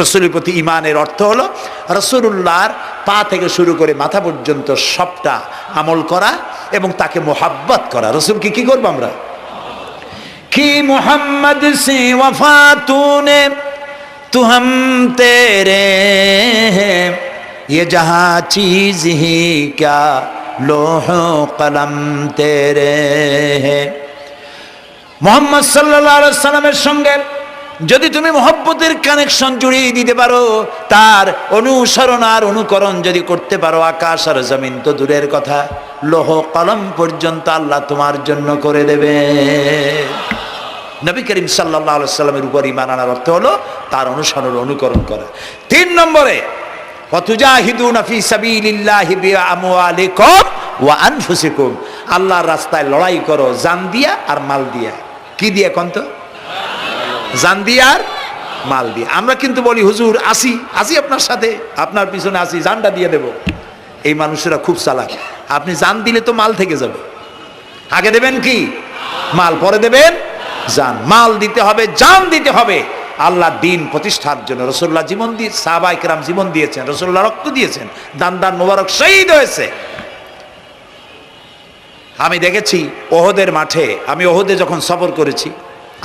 রসুলের প্রতি ঈমানের অর্থ হলো রসুলুল্লাহর পা থেকে শুরু করে মাথা পর্যন্ত সবটা আমল করা এবং তাকে মোহাব্বত করা। রসুলকে কি করবো আমরা? কি মোহাম্মদ সে ওয়াফা তূনে তু হাম তেরে হ্যাঁ, ये जहाँ चीज ही क्या लोह कलम तेरे हैं। মোহাম্মদ সাল্লাল্লাহু আলাইহি সাল্লামের সঙ্গে যদি তুমি মহব্বতের কানেকশন জুড়িয়ে দিতে পারো, তার অনুসরণ আর অনুকরণ যদি করতে পারো, আকাশ আর জমিন তো দূরের কথা, লোহ কলম পর্যন্ত আল্লাহ তোমার জন্য করে দেবে। নবী করিম সাল্লাল্লাহু আলাইহি সাল্লামের উপর ঈমান আনার অর্থ হলো তার অনুসরণ অনুকরণ করা। 3 নম্বরে ওয়াতুজাহিদুনা ফি সাবিলিল্লাহি বিআমওয়ালিকুম ওয়া আনফুসিকুম। আল্লাহর রাস্তায় লড়াই করো জান দিয়া আর মাল দিয়া। কি দিয়া কোন তো? জান দিয়া আর মাল দিয়া। আমরা কিন্তু বলি হুজুর আসি আপনার সাথে, আপনার পিছনে আসি, জানটা দিয়ে দেব। এই মানুষেরা খুব চালাক। আপনি জান দিলে তো মাল থেকে যাবে। আগে দেবেন কি? মাল, পরে দেবেন জান। মাল দিতে হবে, জান দিতে হবে আল্লাহর দ্বীন প্রতিষ্ঠার জন্য। রাসূলুল্লাহ জীবন দিয়ে, সাহাবায়ে কেরাম জীবন দিয়েছেন, রাসূলুল্লাহ রক্ত দিয়েছেন, দান মোবারক শহীদ হয়েছে। আমি দেখেছি ওহদের মাঠে, আমি ওহদে যখন সফর করেছি,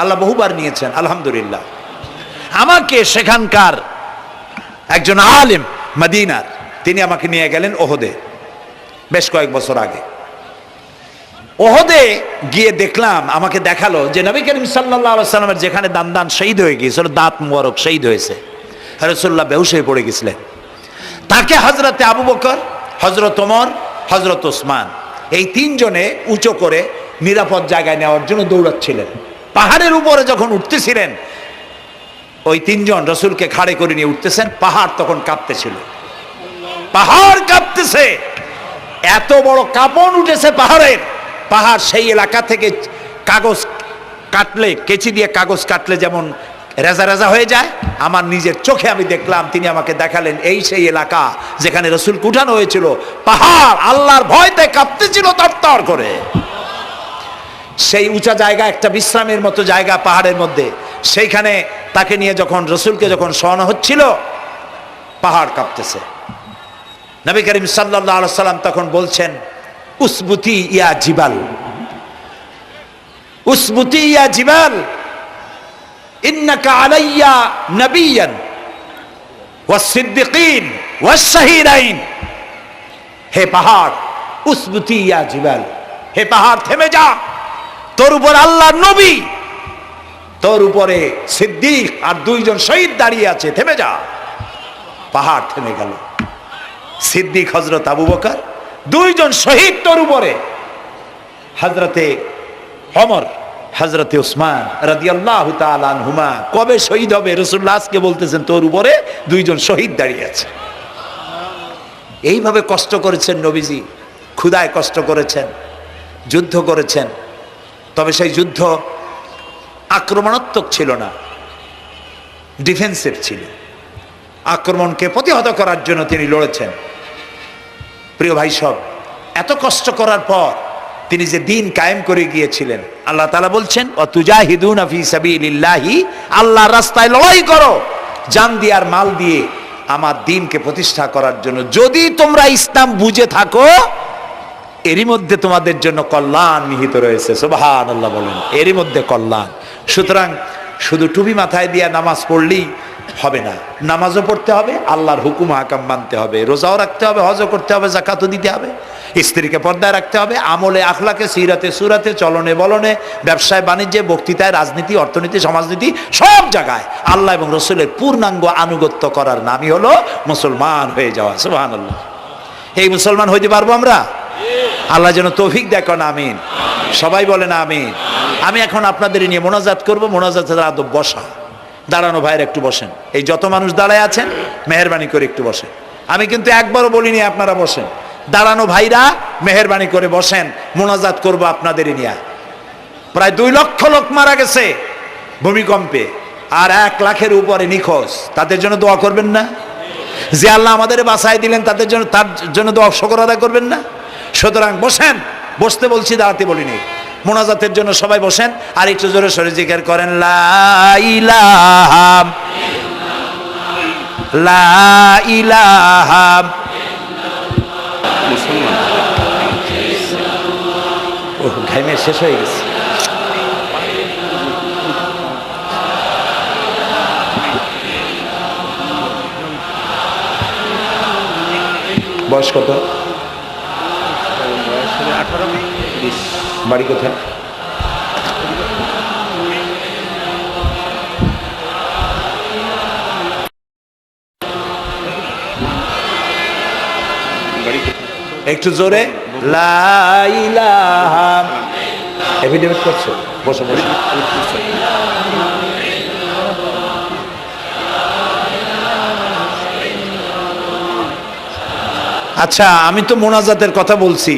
আল্লাহ বহুবার নিয়েছেন আলহামদুলিল্লাহ। আমাকে সেখানকার একজন আলেম মদিনার, তিনি আমাকে নিয়ে গেলেন ওহদে বেশ কয়েক বছর আগে। ওহদে গিয়ে দেখলাম, আমাকে দেখালো যে নবী করিম সাল্লাল্লাহু আলাইহি সাল্লামের যেখানে দান শহীদ হয়ে গিয়েছিল, দাঁত মুবারক শহীদ হয়েছে, রাসূলুল্লাহ বেহুশ হয়ে পড়ে গেছিলেন। তাকে হযরতে আবু বকর, হযরত ওমর, হযরত ওসমান এই তিনজনে উঁচু করে নিরাপদ জায়গায় নেওয়ার জন্য দৌড়াচ্ছিলেন। পাহাড়ের উপরে যখন উঠতেছিলেন, ওই তিনজন রসুলকে খাড়ে করে নিয়ে উঠতেছেন, পাহাড় তখন কাঁপতেছিল, পাহাড় কাঁপতেছে, এত বড় কাঁপন উঠেছে পাহাড়ের। পাহাড় সেই এলাকা থেকে কাগজ কাটলে, কেচি দিয়ে কাগজ কাটলে যেমন রেজা রেজা হয়ে যায়, আমার নিজের চোখে আমি দেখলাম, তিনি আমাকে দেখালেন এই সেই এলাকা যেখানে রসুলকে উঠানো হয়েছিল। পাহাড় আল্লাহর ভয়তে কাঁপতেছিল তরতর করে। সেই উঁচা জায়গা, একটা বিশ্রামের মতো জায়গা পাহাড়ের মধ্যে, সেইখানে তাকে নিয়ে যখন রসুলকে যখন শোয়ানো হচ্ছিল, পাহাড় কাঁপতেছে। নবী করিম সাল্লাল্লাহু আলাইহি সাল্লাম তখন বলছেন, উসবুতি ইয়া জিবাল, উসবুতি ইয়া জিবাল, ইন্নাকা আলাইয়া নবিয়ান ওয়াস সিদ্দিকিন ওয়াস শাহীদাইন। হে পাহাড়, উসবুতি ইয়া জিবাল, হে পাহাড় থেমে যা, তোর উপর আল্লাহর নবী, তোর উপরে সিদ্দিক আর দুইজন শহীদ দাঁড়িয়ে আছে, থেমে যা। পাহাড় থেমে গেল। সিদ্দিক হযরত আবু বকর, দুইজন শহীদ তোর উপরে, হযরতে ওমর, হযরতে ওসমান রাদিয়াল্লাহু তাআলা আনহুমা। কবে শহীদ হবে রাসূলুল্লাহ আজকে বলতেছেন, তোর উপরে দুইজন শহীদ দাঁড়িয়ে আছে। এইভাবে কষ্ট করেছেন নবীজি, ক্ষুধায় কষ্ট করেছেন, যুদ্ধ করেছেন। তবে সেই যুদ্ধ আক্রমণাত্মক ছিল না, ডিফেন্সিভ ছিল। আক্রমণকে প্রতিহত করার জন্য তিনি লড়েছেন। প্রিয় ভাই সব, এত কষ্ট করার পর তিনি যে দিন কায়েম করে গিয়েছিলেন, আল্লাহ তাআলা বলছেন, ওয়াতুজাহিদুনা ফি সাবিলিল্লাহি, আল্লাহর রাস্তায় লড়াই করো জান দিয়ে আর মাল দিয়ে আমার দ্বীনকে প্রতিষ্ঠা করার জন্য। যদি তোমরা ইসলাম বুঝে থাকো, এরই মধ্যে তোমাদের জন্য কল্যাণ নিহিত রয়েছে। সুবহানাল্লাহ বলেন, এরই মধ্যে কল্যাণ। সুতরাং শুধু টুপি মাথায় দিয়ে নামাজ পড়লেই হবে না, নামাজও পড়তে হবে, আল্লাহর হুকুম হাকাম মানতে হবে, রোজাও রাখতে হবে, হজও করতে হবে, যাকাতও দিতে হবে, স্ত্রীকে পর্দায় রাখতে হবে, আমলে আখলাকে, সিরাতে সুরাতে, চলনে বলনে, ব্যবসায় বাণিজ্যে, বক্তৃতায়, রাজনীতি, অর্থনীতি, সমাজনীতি, সব জায়গায় আল্লাহ এবং রসুলের পূর্ণাঙ্গ আনুগত্য করার নামই হলো মুসলমান হয়ে যাওয়া। সুবহানাল্লাহ। এই মুসলমান হইতে পারবো আমরা? আল্লাহ যেন তৌফিক দেখেন, আমিন। সবাই বলেন আমিন। আমি এখন আপনাদের নিয়ে মোনাজাত করব। মোনাজাতের আদব বসা, দাঁড়ানো ভাইয়ের একটু বসেন। এই যত মানুষ দাঁড়ায় আছেন, মেহেরবানি করে একটু বসেন। আমি কিন্তু একবারও বলিনি আপনারা বসেন। দাঁড়ানো ভাইরা মেহেরবানি করে বসেন, মোনাজাত করব আপনাদেরই নিয়ে। প্রায় 2 লক্ষ লোক মারা গেছে ভূমিকম্পে, আর 1 লাখের উপরে নিখোঁজ। তাদের জন্য দোয়া করবেন না? যে আল্লাহ আমাদের বাঁচাই দিলেন, তাদের জন্য, তার জন্য দোয়া শুকর আদায় করবেন না? সুতরাং বসেন, বসতে বলছি, দাঁড়াতে বলিনি। মোনাজাতের জন্য সবাই বসেন, আর একটু জোরে সরে জিকির করেন, লা ইলাহা লা ইলাহা। ও ঘামে শেষ হয়ে গেছে। বয়স কত? 18-20। বাড়ি কোথায়? একটু জোরে, লা ইলাহা। এফিডেভিট করছো? বসো বসো। আচ্ছা, আমি তো মোনাজাতের কথা বলছি।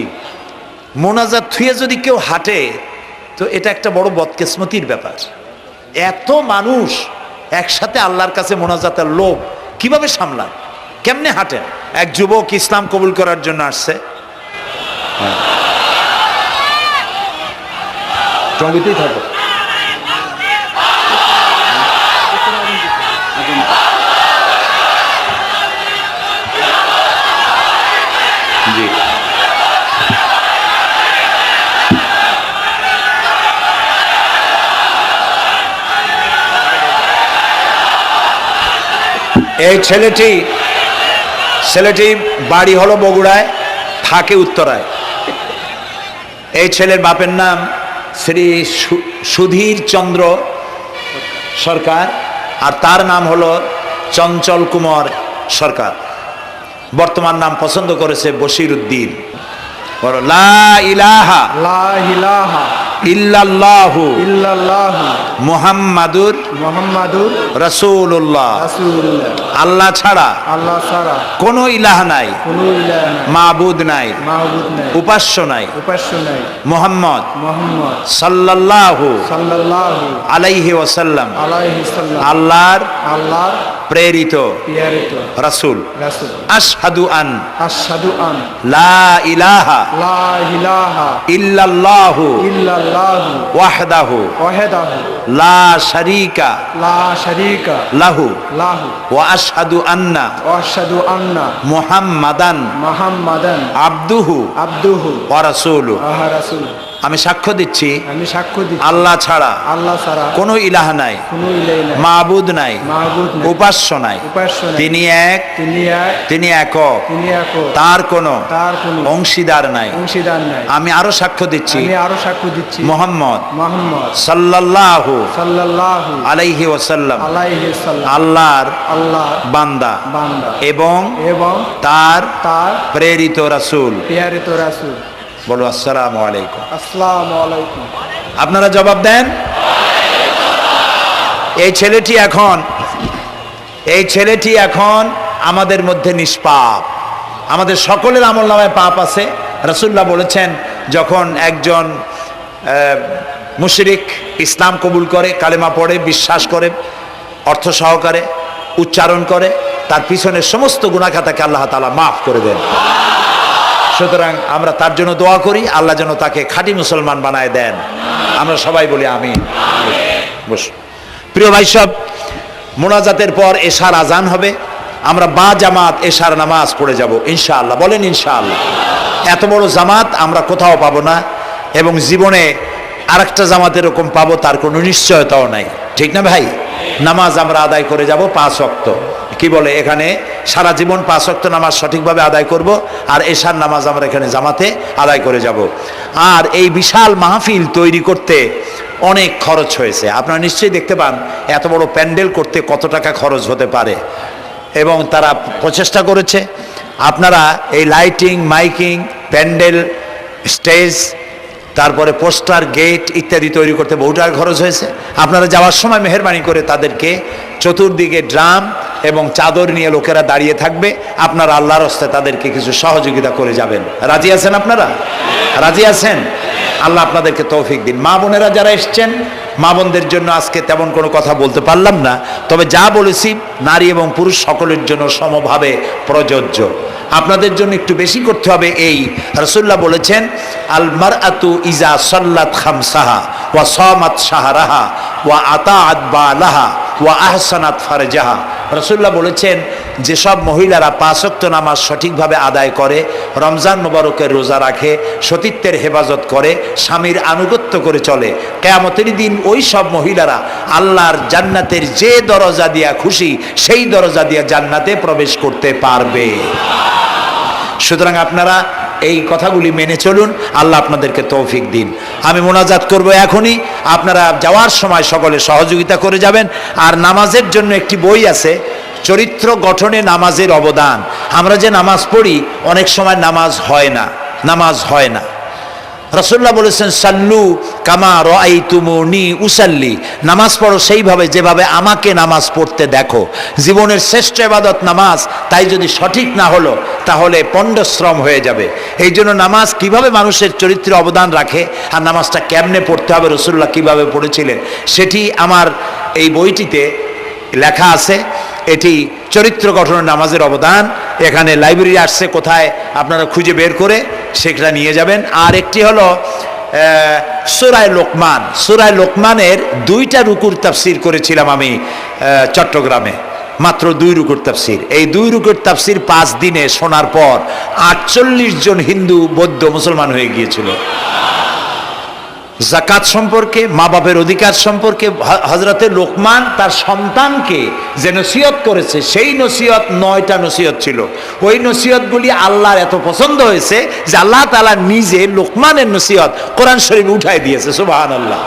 মোনাজাত থুয়ে যদি কেউ হাঁটে, তো এটা একটা বড় বদকিসমতির ব্যাপার। এত মানুষ একসাথে আল্লাহর কাছে মোনাজাতের লোভ কিভাবে সামলান? কেমনে হাঁটেন? এক যুবক ইসলাম কবুল করার জন্য আসছে, সঙ্গীতেই থাকো। জি, এই ছেলেটি বাড়ি হলো বগুড়ায়, থাকে উত্তরায়। এই ছেলের বাপের নাম শ্রী সুধীর চন্দ্র সরকার, আর তার নাম হলো চঞ্চল কুমার সরকার। বর্তমান নাম পছন্দ করেছে বশির উদ্দিন। বলো লা ইলাহা লা ইলাহা ইল্লাল্লাহু ইল্লাল্লাহু মুহাম্মাদুর মুহাম্মাদুর রাসূলুল্লাহ। রাসূলুল্লাহ। আল্লাহ ছাড়া আল্লাহ ছাড়া কোনো ইলাহ নাই, কোনো ইলাহ নাই, মাবুদ নাই, মাবুদ নাই, উপাস্য নাই, উপাস্য নাই। মুহাম্মদ মুহাম্মদ সাল্লাল্লাহু সাল্লাল্লাহু আলাইহি ওয়াসাল্লাম আলাইহি সাল্লাম আল্লাহর আল্লাহর প্রেরিত প্রেরিত রাসূল। রাসূল। আশহাদু আন আশহাদু আন লা ইলাহা লা ইলাহা ইল্লাল্লাহু ইল্লাল্লাহু ওয়াহদাহু ওয়াহদাহু লা শারীকা লা শারীকা লাহু লাহু ওয়া আশহাদু আন্না ওয়া আশহাদু আন্না মুহাম্মাদান মুহাম্মাদান আবদুহু আবদুহু ওয়া রাসূলুহু। ওয়া রাসূলুহু। আমি সাক্ষ্য দিচ্ছি আমি সাক্ষ্য দিচ্ছি আল্লাহ ছাড়া আল্লাহ ছাড়া কোনো ইলাহ নাই, কোনো ইলাহ নাই, মাবুদ নাই, মাবুদ নাই, উপাস্য নাই, উপাস্য নাই। তিনি এক, তিনি এক, তিনি একক, তিনি একক, তার কোনো তার কোনো অংশীদার নাই। অংশীদার নাই। আমি আরো সাক্ষ্য দিচ্ছি আমি আরো সাক্ষ্য দিচ্ছি মুহাম্মদ মুহাম্মদ সাল্লাল্লাহু সাল্লাল্লাহু আলাইহি ওয়াসাল্লাম আলাইহি সাল্লাম আল্লাহর আল্লাহর বান্দা বান্দা এবং এবং তার তার প্রেরিত রাসূল। প্রেরিত রাসূল। বলো আসসালামু আলাইকুম। আসসালামু আলাইকুম। আপনারা জবাব দেন। এই ছেলেটি এখন আমাদের মধ্যে নিষ্পাপ। আমাদের সকলের আমলনামায় পাপ আছে। রাসূলুল্লাহ বলেছেন, যখন একজন মুশরিক ইসলাম কবুল করে, কালেমা পড়ে, বিশ্বাস করে, অর্থ সহকারে উচ্চারণ করে, তার পিছনের সমস্ত গুনাহ খাতাকে আল্লাহ তাআলা মাফ করে দেন। সুতরাং আমরা তার জন্য দোয়া করি, আল্লাহ যেন তাকে খাঁটি মুসলমান বানায় দেন। আমরা সবাই বলি আমিন। প্রিয় ভাই সব, মোনাজাতের পর এশার আজান হবে। আমরা বা জামাত এশার নামাজ পড়ে যাব ইনশাআল্লাহ। বলেন ইনশাআল্লাহ। এত বড় জামাত আমরা কোথাও পাবো না, এবং জীবনে আরেকটা জামাত এরকম পাবো তার কোনো নিশ্চয়তাও নাই। ঠিক না ভাই? নামাজ আমরা আদায় করে যাব 5 ওয়াক্ত। কি বলে, এখানে সারা জীবন 5 ওয়াক্ত নামাজ সঠিকভাবে আদায় করব, আর এশার নামাজ আমরা এখানে জামাতে আদায় করে যাব। আর এই বিশাল মাহফিল তৈরি করতে অনেক খরচ হয়েছে। আপনারা নিশ্চয়ই দেখতে পান এত বড় প্যান্ডেল করতে কত টাকা খরচ হতে পারে, এবং তারা প্রচেষ্টা করেছে। আপনারা এই লাইটিং, মাইকিং, প্যান্ডেল, স্টেজ, তারপরে পোস্টার, গেট ইত্যাদি তৈরি করতে বহু টাকা খরচ হয়েছে। আপনারা যাওয়ার সময় মেহেরবানি করে তাদেরকে চতুর্দিকে ড্রাম এবং চাদর নিয়ে লোকেরা দাঁড়িয়ে থাকবে, আপনারা আল্লাহর হস্তে তাদেরকে কিছু সহযোগিতা করে যাবেন। রাজি আছেন আপনারা? রাজি আছেন? আল্লাহ আপনাদেরকে তৌফিক দিন। মা বোনেরা যারা এসছেন, মা বোনদের জন্য আজকে তেমন কোনো কথা বলতে পারলাম না, তবে যা বলেছি নারী এবং পুরুষ সকলের জন্য সমভাবে প্রযোজ্য। আপনাদের জন্য একটু বেশি করতে হবে। এই রাসূলুল্লাহ বলেছেন, আল মারআতু ইজা সাল্লাত খামসাহা ওয়া সামাত শাহরাহা ওয়া আতাআত বালাহা ওয়া আহসানাত ফারজাহা। রাসূলুল্লাহ বলেছেন, যেসব মহিলারা 5 ওয়াক্ত নামাজ সঠিকভাবে আদায় করে, রমজান মোবারকের রোজা রাখে, সতীত্বের হেফাজত করে, স্বামীর আনুগত্য করে চলে, কিয়ামতের দিন ওই সব মহিলারা আল্লাহর জান্নাতের যে দরজা দিয়া খুশি সেই দরজা দিয়া জান্নাতে প্রবেশ করতে পারবে। সুতরাং আপনারা এই কথাগুলি মেনে চলুন, আল্লাহ আপনাদেরকে তৌফিক দিন। আমি মোনাজাত করব এখনই, আপনারা যাওয়ার সময় সকলে সহযোগিতা করে যাবেন। আর নামাজের জন্য একটি বই আছে, চরিত্র গঠনে নামাজের অবদান। আমরা যে নামাজ পড়ি অনেক সময় নামাজ হয় না। রাসূলুল্লাহ বলেছেন, সাল্লু কামা রাআইতুমুনি উসাল্লি। নামাজ পড়ো সেইভাবে যেভাবে আমাকে নামাজ পড়তে দেখো। জীবনের শ্রেষ্ঠ ইবাদত নামাজ, তাই যদি সঠিক না হলো তাহলে পণ্ডশ্রম হয়ে যাবে। এই জন্য নামাজ কিভাবে মানুষের চরিত্রে অবদান রাখে, আর নামাজটা কেমনে পড়তে হবে, রাসূলুল্লাহ কিভাবে পড়েছিলেন, সেটি আমার এই বইটিতে লেখা আছে। এটি চরিত্র গঠনের নামাজের অবদান। এখানে লাইব্রেরি আসছে, কোথায় আপনারা খুঁজে বের করে সেটা নিয়ে যাবেন। আর একটি হলো সূরায়ে লোকমান। সূরায়ে লোকমানের 2টা রুকুর তাফসির করেছিলাম আমি চট্টগ্রামে, মাত্র 2 রুকুর তাফসির। এই 2 রুকুর তাফসির 5 দিনে শোনার পর 48 জন হিন্দু, বৌদ্ধ, মুসলমান হয়ে গিয়েছিল। জাকাত সম্পর্কে, মা বাপের অধিকার সম্পর্কে হযরতে লোকমান তার সন্তানকে যে নসিহত করেছে, সেই নসিহত 9টা নসিহত ছিল। ওই নসিহতগুলি আল্লাহর এত পছন্দ হয়েছে যে আল্লাহ তাআলা নিজে লোকমানের নসিহত কোরআন শরীফে উঠাই দিয়েছে, সুবহানাল্লাহ।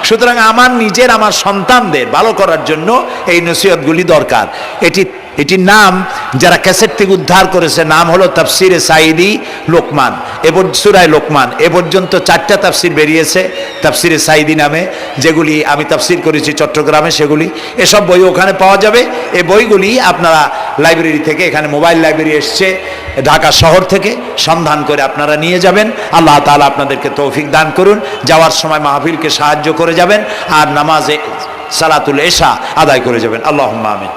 সুতরাং আমার নিজের, আমার সন্তানদের ভালো করার জন্য এই নসিহতগুলি দরকার। এটির নাম যারা ক্যাসেট থেকে উদ্ধার করেছে, নাম হলো তাফসিরে সাইদি লোকমান, সূরা লোকমান। এ পর্যন্ত 4টা তাফসির বেরিয়েছে তাফসিরে সাইদি নামে, যেগুলি আমি তাফসির করেছি চট্টগ্রামে, সেগুলি এসব বই ওখানে পাওয়া যাবে। এই বইগুলি আপনারা লাইব্রেরি থেকে, এখানে মোবাইল লাইব্রেরি এসছে ঢাকা শহর থেকে, সন্ধান করে আপনারা নিয়ে যাবেন। আল্লাহ তাআলা আপনাদেরকে তৌফিক দান করুন। যাওয়ার সময় মাহফিলকে সাহায্য করে যাবেন, আর নামাজে সালাতুল এশা আদায় করে যাবেন। আল্লাহুম্মা আমিন।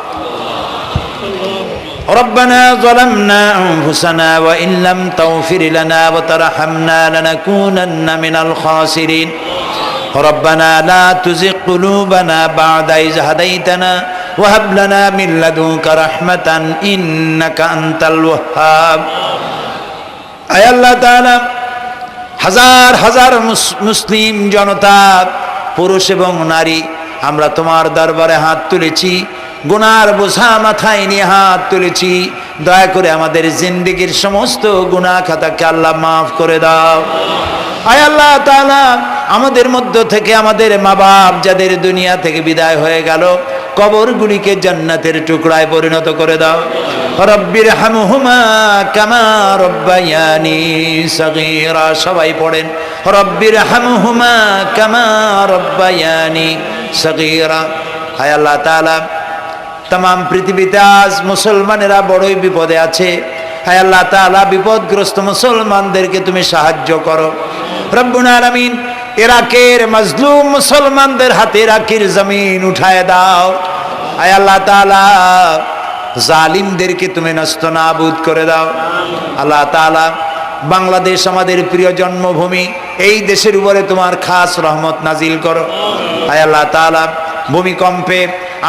ربنا ظلمنا أنفسنا وإن لم تغفر لنا وترحمنا لنكونن من الخاسرين ربنا لا تزغ قلوبنا بعد إذ هديتنا وهب لنا من لدنك رحمة إنك أنت الوهاب أي الله تعالى হাজার হাজার মুসলিম জনতা, পুরুষ এবং নারী, আমরা তোমার দরবারে হাত তুলেছি, গুনার বোঝা মাথায় নিয়ে হাত তুলেছি। দয়া করে আমাদের জিন্দেগীর সমস্ত গুনাহ খাতাকে আল্লাহ মাফ করে দাও। আয় আল্লাহ তাআলা, আমাদের মধ্য থেকে আমাদের মা বাপ যাদের দুনিয়া থেকে বিদায় হয়ে গেল, কবরগুলিকে জান্নাতের টুকরায় পরিণত করে দাও। রব্বির হামহুমা কামা রব্বায়ানি সগীরা, সবাই পড়েন রব্বির হামহুমা কামা রব্বায়ানি সগীরা। আয় আল্লাহ তাআলা, तमाम পৃথিবীতে আজ মুসলমানেরা বড়ই বিপদে আছে। হায় আল্লাহ তাআলা, বিপদগ্রস্ত মুসলমানদেরকে তুমি সাহায্য করো রব্বুল আলামিন। ইরাকের মাজলুম মুসলমানদের হাতে ইরাকের জমিন উঠায় দাও। হায় আল্লাহ তাআলা, জালিমদেরকে তুমি নস্তনাবুদ করে দাও। আল্লাহ তাআলা, বাংলাদেশ আমাদের প্রিয় জন্মভূমি, এই দেশের উপরে তোমার খাস রহমত নাজিল করো। হায় আল্লাহ তাআলা, ভূমিকম্পে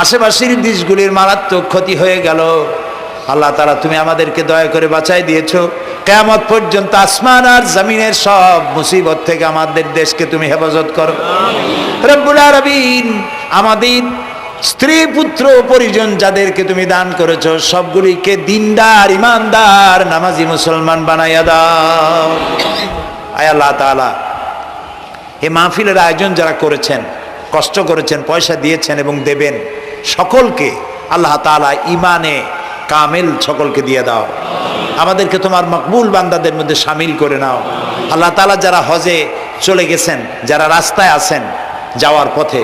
আশেপাশের দেশগুলির মারাত্মক ক্ষতি হয়ে গেল। আল্লাহ তাআলা, তুমি আমাদেরকে দয়া করে বাঁচাই দিয়েছো। কিয়ামত পর্যন্ত আসমান আর জমিনের সব মুসিবত থেকে আমাদের দেশকে তুমি হেফাজত করো রব্বুল আলামিন। আমাদের স্ত্রী পুত্র পরিজন যাদেরকে তুমি দান করেছো, সবগুলিকে দিনদার, ইমানদার, নামাজি মুসলমান বানাইয়া দাও। আয় আল্লাহ তাআলা, এই মাহফিলের আয়োজন যারা করেছেন, কষ্ট করেছেন, পয়সা দিয়েছেন এবং দেবেন, সকলকে আল্লাহ তাআলা ইমানে কামেল সকলকে দিয়ে দাও। আমাদেরকে তোমার মকবুল বান্দাদের মধ্যে শামিল করে নাও। আল্লাহ তাআলা, যারা হজে চলে গেছেন, যারা রাস্তায় আছেন যাওয়ার পথে,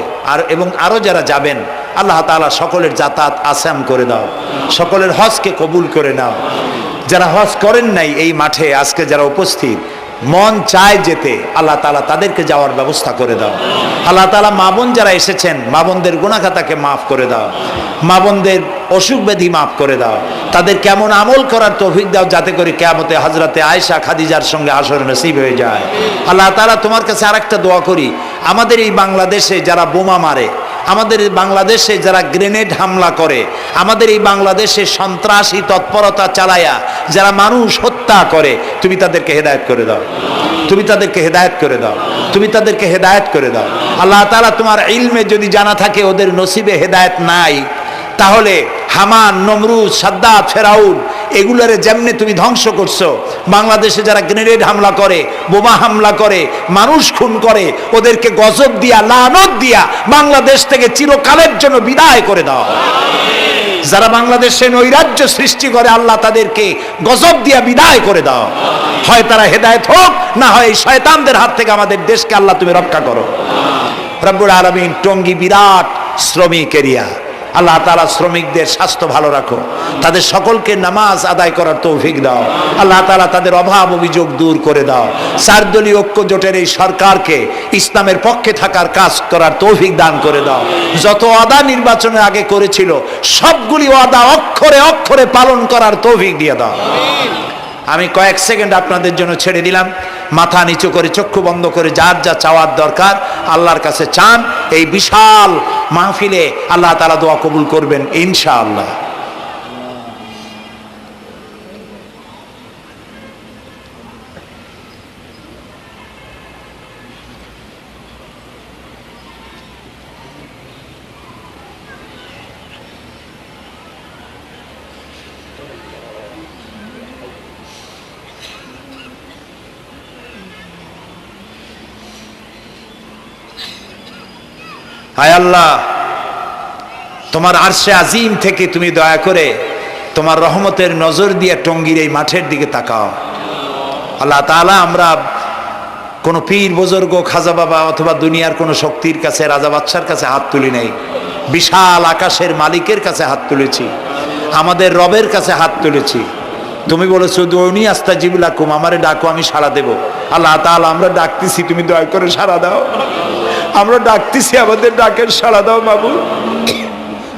এবং আরও যারা যাবেন, আল্লাহ তাআলা সকলের যাতায়াত আসান করে দাও, সকলের হজকে কবুল করে নাও। যারা হজ করেন নাই, এই মাঠে আজকে যারা উপস্থিত, মন চায় যেতে, আল্লাহ তাআলা তাদেরকে যাওয়ার ব্যবস্থা করে দাও। আল্লাহ তাআলা, মা বোন যারা এসেছেন, মা বোনদের গুনাহ খাতাকে মাফ করে দাও, মা বোনদের অসুখ ব্যাধি মাফ করে দাও, তাদের কেমন আমল করার তৌফিক দাও, যাতে করে কিয়ামতে হযরতে আয়েশা খাদিজার সঙ্গে আসর নসিব হয়ে যায়। আল্লাহ তাআলা, তোমার কাছে আরেকটা দোয়া করি, আমাদের এই বাংলাদেশে যারা বোমা মারে, আমাদের বাংলাদেশে যারা গ্রেনেড হামলা করে, আমাদের এই বাংলাদেশে সন্ত্রাসী তৎপরতা চালায়া যারা মানুষ হত্যা করে, তুমি তাদেরকে হেদায়েত করে দাও, তুমি তাদেরকে হেদায়েত করে দাও, তুমি তাদেরকে হেদায়েত করে দাও। আল্লাহ তাআলা, তোমার ইলমে যদি জানা থাকে ওদের নসিবে হেদায়েত নাই, তাহলে হামান, নমরুদ, সাদ্দাত, ফেরাউন, এগুলারে যেমনে তুমি ধ্বংস করছো, বাংলাদেশে যারা গ্রেনেড হামলা করে, বোমা হামলা করে, মানুষ খুন করে, ওদেরকে গজব দিয়া, লানত দিয়া বাংলাদেশ থেকে চিরকালের জন্য বিদায় করে দাও। যারা বাংলাদেশে নৈরাজ্য সৃষ্টি করে, আল্লাহ তাদেরকে গজব দিয়া বিদায় করে দাও। হয় তারা হেদায়েত হোক, না হয় এই শয়তানদের হাত থেকে আমাদের দেশকে আল্লাহ তুমি রক্ষা করো রব্বুল আলামিন। টঙ্গী বিরাট শ্রমিক এরিয়া, আল্লাহ তাআলা শ্রমিকদের স্বাস্থ্য ভালো রাখো, তাদের সকলকে নামাজ আদায় করার তৌফিক দাও। আল্লাহ তাআলা, তাদের অভাব অভিযোগ দূর করে দাও। 4 দলীয় ঐক্য জোটের এই সরকারকে ইসলামের পক্ষে থাকার কাজ করার তৌফিক দান করে দাও। যত ওয়াদা নির্বাচনের আগে করেছিল, সবগুলি ওয়াদা অক্ষরে অক্ষরে পালন করার তৌফিক দিয়ে দাও। আমি কয়েক সেকেন্ড আপনাদের জন্য ছেড়ে দিলাম। মাথা নিচু করে, চক্ষু বন্ধ করে, যার যা চাওয়ার দরকার আল্লাহর কাছে চান। এই বিশাল মাহফিলে আল্লাহ তাআলা দোয়া কবুল করবেন ইনশাআল্লাহ। হায় আল্লাহ, তোমার আরশে আজিম থেকে তুমি দয়া করে তোমার রহমতের নজর দিয়ে টঙ্গীর এই মাঠের দিকে তাকাও। আল্লাহ তাআলা, আমরা কোন পীর বুজুর্গ খাজা বাবা অথবা দুনিয়ার কোন শক্তির কাছে, রাজা বাদশার কাছে হাত তুলি নাই, বিশাল আকাশের মালিকের কাছে হাত তুলেছি, আমাদের রবের কাছে হাত তুলেছি। তুমি বলেছো দুনি আস্তাজিবু লাকুম, আমারে ডাকো আমি সাড়া দেব। আল্লাহ তাআলা, আমরা ডাকতেছি, তুমি দয়া করে সাড়া দাও। আমরা ডাকতেছি, আমাদের ডাকের সাড়া দাও মাবুদ।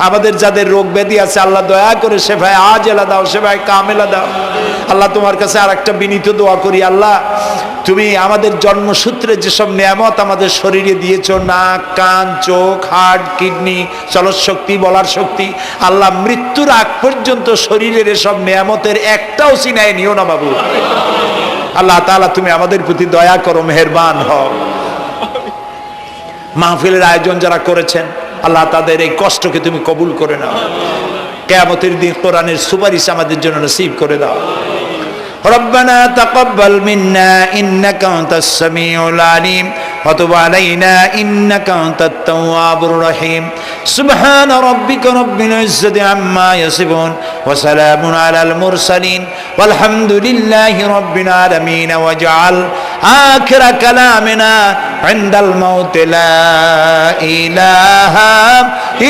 আমাদের যাদের রোগ ব্যাধি আছে আল্লাহ দয়া করে শেফায়ে আজেলা দাও, শেফায়ে কামেলা দাও। আল্লাহ তোমার কাছে আর একটা বিনীত দোয়া করি, আল্লাহ তুমি আমাদের জন্মসূত্রে যেসব নিয়ামত আমাদের শরীরে দিয়েছো, নাক, কান, চোখ, হার্ট, কিডনি, চলৎ শক্তি, বলার শক্তি, আল্লাহ মৃত্যুর আগ পর্যন্ত শরীরের এসব নিয়ামতের একটাও ছিনায় নিও না বাবু। আল্লাহ তাআলা, তুমি আমাদের প্রতি দয়া করো, মেহেরবান হও। মাহফিলের আয়োজন যারা করেছেন আল্লাহ তাদের এই কষ্টকে তুমি কবুল করে নাও। কিয়ামতের দিন কোরআনের সুপারিশ আমাদের জন্য নসিব করে দাও। ربنا تقبل منا إنك أنت السميع العليم وتب علينا إنك أنت التواب الرحيم سبحان ربك رب العزة عما يصفون وسلام على المرسلين والحمد لله رب العالمين واجعل آخر كلامنا عند الموت لا إله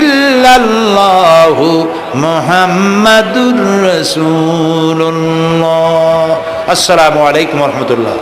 إلا الله محمد رسول الله। আসসালামু আলাইকুম ওয়া রাহমাতুল্লাহ।